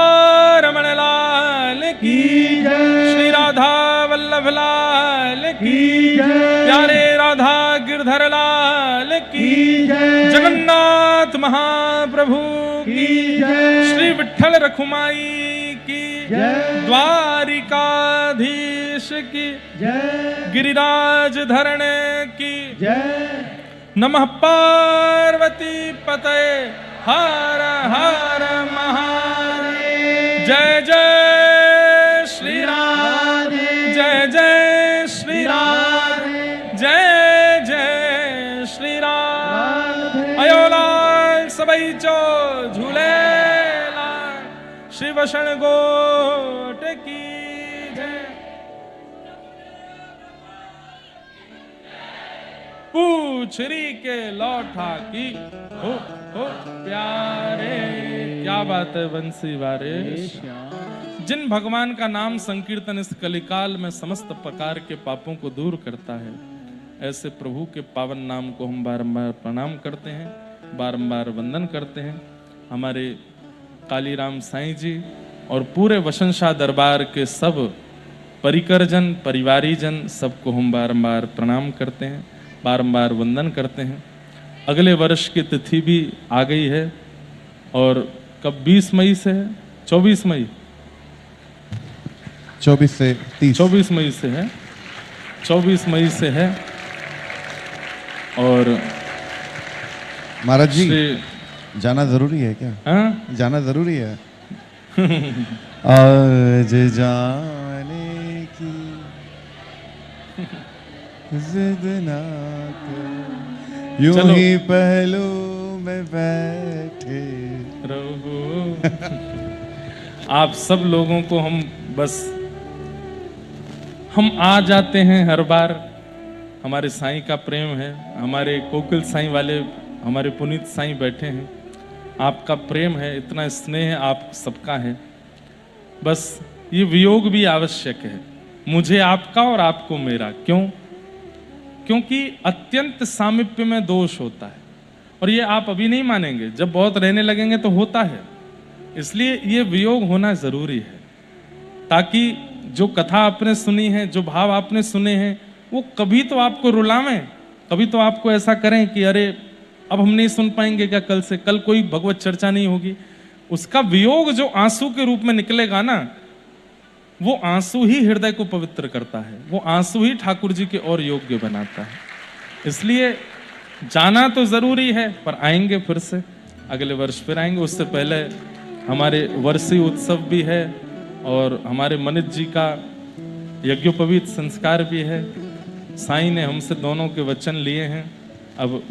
रमण लाल की जय, श्री राधा वल्लभ लाल की जय, प्यारे राधा गिरधर लाल की जय, जगन्नाथ महाप्रभु की जय, श्री विठ्ठल रखुमाई की जय, द्वारिकाधीश की जय, गिरिराज धरणे की जय। नमः पार्वती पतये हर हर महादेव। जय जय श्री राम, जय जय श्री राम, जय जय श्री राम। अयोलाल सबई चो झूले लाल, श्री वषण गोट की जय। पूछरी के लौठा की हो प्यारे क्या बात है बंसी वारे। जिन भगवान का नाम संकीर्तन इस कलिकाल में समस्त प्रकार के पापों को दूर करता है, ऐसे प्रभु के पावन नाम को हम बारंबार प्रणाम करते हैं, बारंबार वंदन करते हैं। हमारे कालीराम साईं जी और पूरे वसंशाह दरबार के सब परिकरजन, परिवारीजन, सबको हम बारंबार प्रणाम करते हैं, बारंबार वंदन करते हैं। अगले वर्ष की तिथि भी आ गई है और कब 20 मई से है, 24 मई 24 से 30 24 मई से है, 24 मई से है। और महाराज जी श्री जाना जरूरी है क्या? हाँ? जाना जरूरी है। आज जाने की जिद ना कर, यूं चलो। ही पहलू में बैठे रहो। आप सब लोगों को हम आ जाते हैं हर बार। हमारे साईं का प्रेम है, हमारे कोकिल साईं वाले हमारे पुनीत साईं बैठे हैं। आपका प्रेम है, इतना स्नेह है, आप सबका है। बस ये वियोग भी आवश्यक है, मुझे आपका और आपको मेरा। क्यों? क्योंकि अत्यंत सामीप्य में दोष होता है, और ये आप अभी नहीं मानेंगे, जब बहुत रहने लगेंगे तो होता है। इसलिए ये वियोग होना जरूरी है, ताकि जो कथा आपने सुनी है, जो भाव आपने सुने हैं, वो कभी तो आपको रुलावें, कभी तो आपको ऐसा करें कि अरे अब हम नहीं सुन पाएंगे क्या, कल से कल कोई भगवत चर्चा नहीं होगी। उसका वियोग जो आंसू के रूप में निकलेगा ना, वो आंसू ही हृदय को पवित्र करता है, वो आंसू ही ठाकुर जी के और योग्य बनाता है। इसलिए जाना तो जरूरी है, पर आएंगे फिर से, अगले वर्ष फिर आएंगे। उससे पहले हमारे वर्षीय उत्सव भी है और हमारे मनित जी का यज्ञोपवीत संस्कार भी है। साईं ने हमसे दोनों के वचन लिए हैं। अब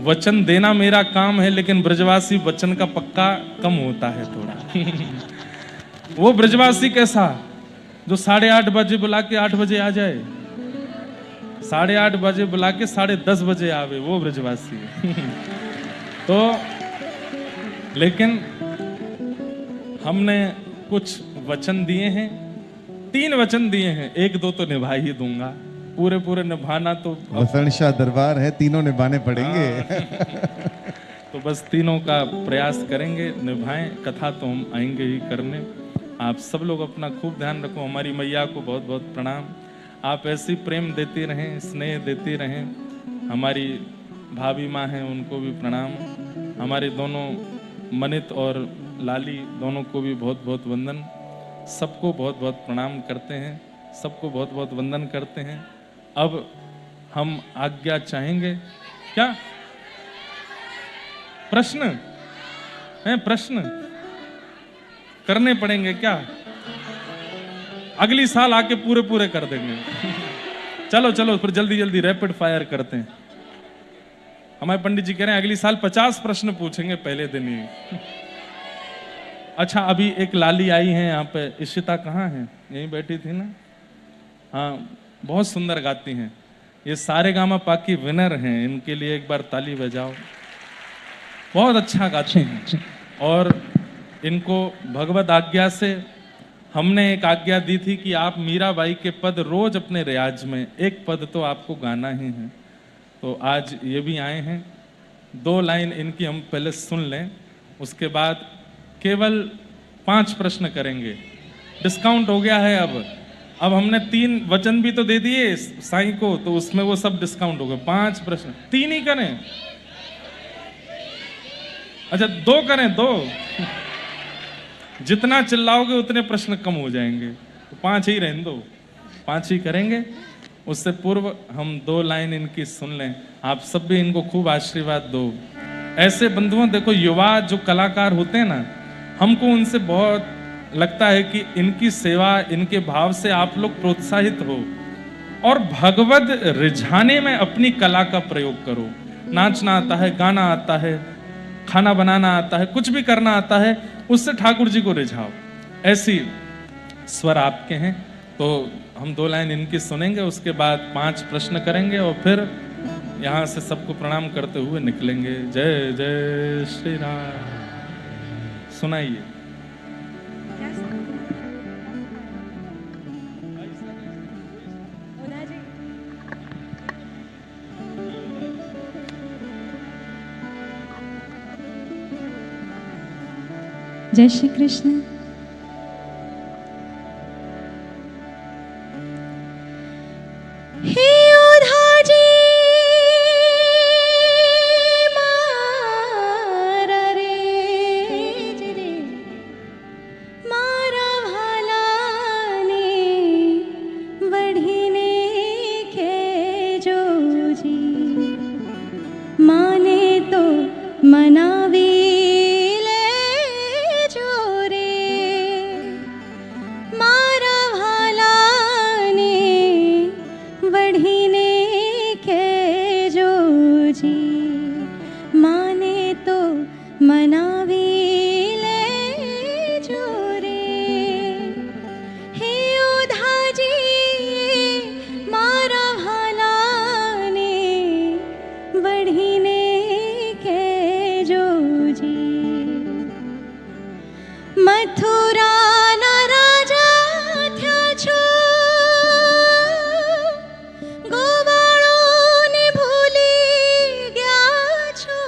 वचन देना मेरा काम है, लेकिन ब्रजवासी वचन का पक्का कम होता है थोड़ा। वो ब्रजवासी कैसा जो 8:30 बजे बुला के 8 बजे आ जाए, 8:30 बजे बुला के 10:30 बजे आवे, वो ब्रजवासी है। तो लेकिन हमने कुछ वचन दिए हैं, 3 वचन दिए हैं, 1-2 तो निभा ही दूंगा। पूरे निभाना तो वसंशाह दरबार है, तीनों निभाने पड़ेंगे। तो बस तीनों का प्रयास करेंगे, निभाएं। कथा तो हम आएंगे ही करने। आप सब लोग अपना खूब ध्यान रखो। हमारी मैया को बहुत बहुत प्रणाम। आप ऐसी प्रेम देती रहें, स्नेह देती रहें। हमारी भाभी माँ हैं, उनको भी प्रणाम। हमारे दोनों मनित और लाली दोनों को भी बहुत बहुत वंदन। सबको बहुत बहुत प्रणाम करते हैं, सबको बहुत बहुत वंदन करते हैं। अब हम आज्ञा चाहेंगे। क्या प्रश्न है? प्रश्न करने पड़ेंगे क्या? अगली साल आके पूरे कर देंगे। चलो चलो फिर जल्दी जल्दी रैपिड फायर करते हैं। हमारे पंडित जी कह रहे हैं अगली साल 50 प्रश्न पूछेंगे पहले दिन ही। अच्छा, अभी एक लाली आई है यहाँ पे, इशिता कहाँ है? यहीं बैठी थी ना? हाँ, बहुत सुंदर गाती हैं। ये सारेगामापा की विनर हैं, इनके लिए एक बार ताली बजाओ। बहुत अच्छा गाती हैं। और इनको भगवत आज्ञा से हमने एक आज्ञा दी थी कि आप मीराबाई के पद रोज अपने रियाज में एक पद तो आपको गाना ही है। तो आज ये भी आए हैं। 2 लाइन इनकी हम पहले सुन लें, उसके बाद केवल 5 प्रश्न करेंगे। डिस्काउंट हो गया है अब हमने 3 वचन भी तो दे दिए साईं को, तो उसमें वो सब डिस्काउंट हो गए। 5 प्रश्न 3 ही करें? अच्छा 2 करें, 2। जितना चिल्लाओगे उतने प्रश्न कम हो जाएंगे, तो 5 ही रहने दो, 5 ही करेंगे। उससे पूर्व हम 2 लाइन इनकी सुन लें। आप सब भी इनको खूब आशीर्वाद दो। ऐसे बंधुओं, देखो युवा जो कलाकार होते हैं ना, हमको उनसे बहुत लगता है कि इनकी सेवा, इनके भाव से आप लोग प्रोत्साहित हो और भगवत रिझाने में अपनी कला का प्रयोग करो। नाचना आता है, गाना आता है, खाना बनाना आता है, कुछ भी करना आता है, उससे ठाकुर जी को रिझाओ। ऐसी स्वर आपके हैं। तो हम 2 लाइन इनकी सुनेंगे, उसके बाद 5 प्रश्न करेंगे और फिर यहाँ से सबको प्रणाम करते हुए निकलेंगे। जय जय श्री राम। सुनाइए। जय श्री कृष्ण। हे उधाजी मारा रे रे मारा भालाने बढ़ीने के जो जी माने तो मनावी मथुरा ना राजा थया छो गोवाळो ने भूली गया छो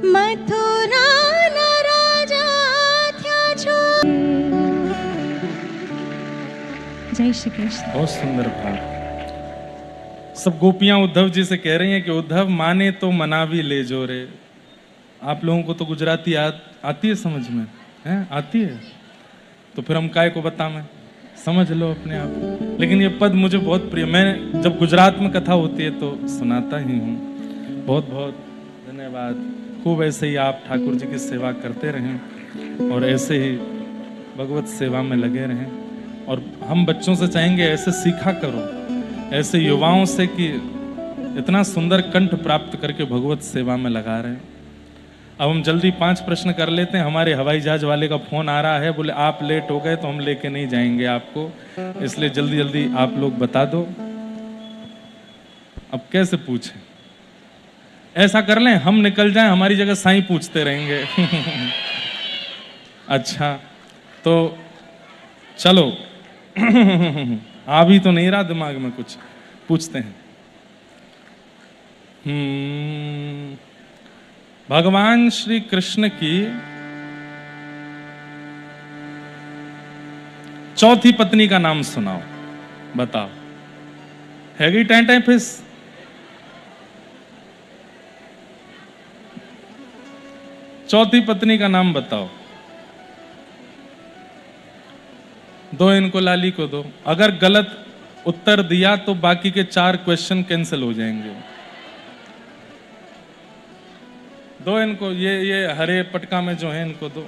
मथुरा ना राजा थया छो। जय श्री कृष्ण। बहुत सुंदर भाव। सब गोपियां उद्धव जी से कह रही हैं कि उद्धव माने तो मनावी ले जो रे। आप लोगों को तो गुजराती आती है समझ में, है आती है, तो फिर हम काय को बताएं, समझ लो अपने आप। लेकिन ये पद मुझे बहुत प्रिय, मैं जब गुजरात में कथा होती है तो सुनाता ही हूँ। बहुत बहुत धन्यवाद। खूब ऐसे ही आप ठाकुर जी की सेवा करते रहें और ऐसे ही भगवत सेवा में लगे रहें। और हम बच्चों से चाहेंगे ऐसे सीखा करो, ऐसे युवाओं से कि इतना सुंदर कंठ प्राप्त करके भगवत सेवा में लगा रहे हैं। अब हम जल्दी 5 प्रश्न कर लेते हैं। हमारे हवाई जहाज वाले का फोन आ रहा है, बोले आप लेट हो गए तो हम लेके नहीं जाएंगे आपको, इसलिए जल्दी जल्दी आप लोग बता दो। अब कैसे पूछें? ऐसा कर लें हम निकल जाएं, हमारी जगह साईं पूछते रहेंगे। अच्छा तो चलो। आ भी तो नहीं रहा दिमाग में, कुछ पूछते हैं। भगवान श्री कृष्ण की चौथी पत्नी का नाम सुनाओ, बताओ। है गई टैं टैं फिस? चौथी पत्नी का नाम बताओ। दो इनको, लाली को दो। अगर गलत उत्तर दिया तो बाकी के 4 क्वेश्चन कैंसिल हो जाएंगे। दो इनको, ये हरे पटका में जो है इनको दो।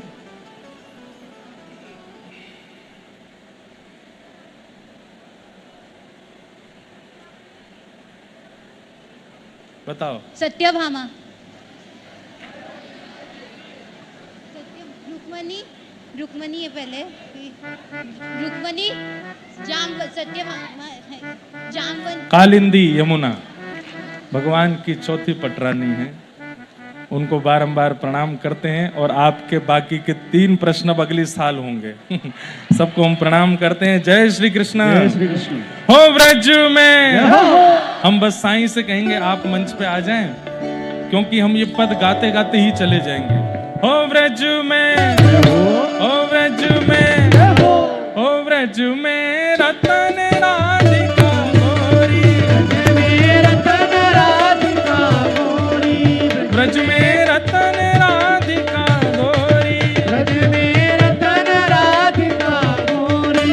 बताओ। सत्यभामा। रुक्मणी है पहले। रुक्मणी, सत्यभामा, जामवंती, कालिंदी, यमुना भगवान की चौथी पटरानी है। उनको बारंबार प्रणाम करते हैं और आपके बाकी के 3 प्रश्न अब अगली साल होंगे। सबको हम प्रणाम करते हैं। जय श्री कृष्ण। जय श्री कृष्ण। हो व्रज में। हम बस साईं से कहेंगे आप मंच पे आ जाएं, क्योंकि हम ये पद गाते गाते ही चले जाएंगे। हो व्रज में, हो व्रज में, हो व्रज में रतन राधिका गोरी, रतन राधिका गोरी, व्रज में रतन राधिका गोरी, ब्रज में रतन राधिका गोरी,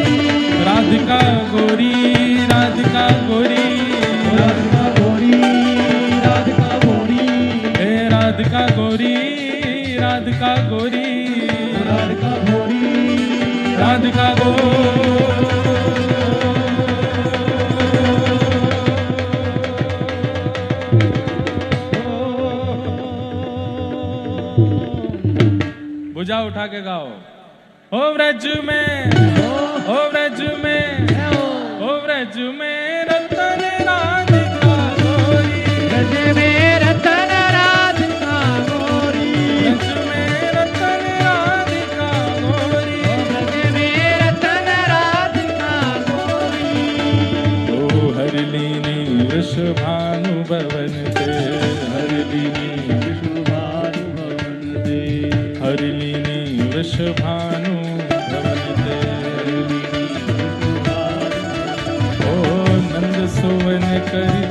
राधिका गोरी, राधिका गोरी, राधिका गोरी, राधिका गोरी, हे राधिका गोरी, राधिका गोरी, राधिका गोरी, राधिका भुजा उठा के गाओ। हो व्रज में, हो व्रज में, हो व्रज में रतन राधिका गोरी, ब्रज में रतन राधिका गोरी, व्रज में रतन हरिणीनि वृषभानु भवन्ते ओ नंद सुवन करी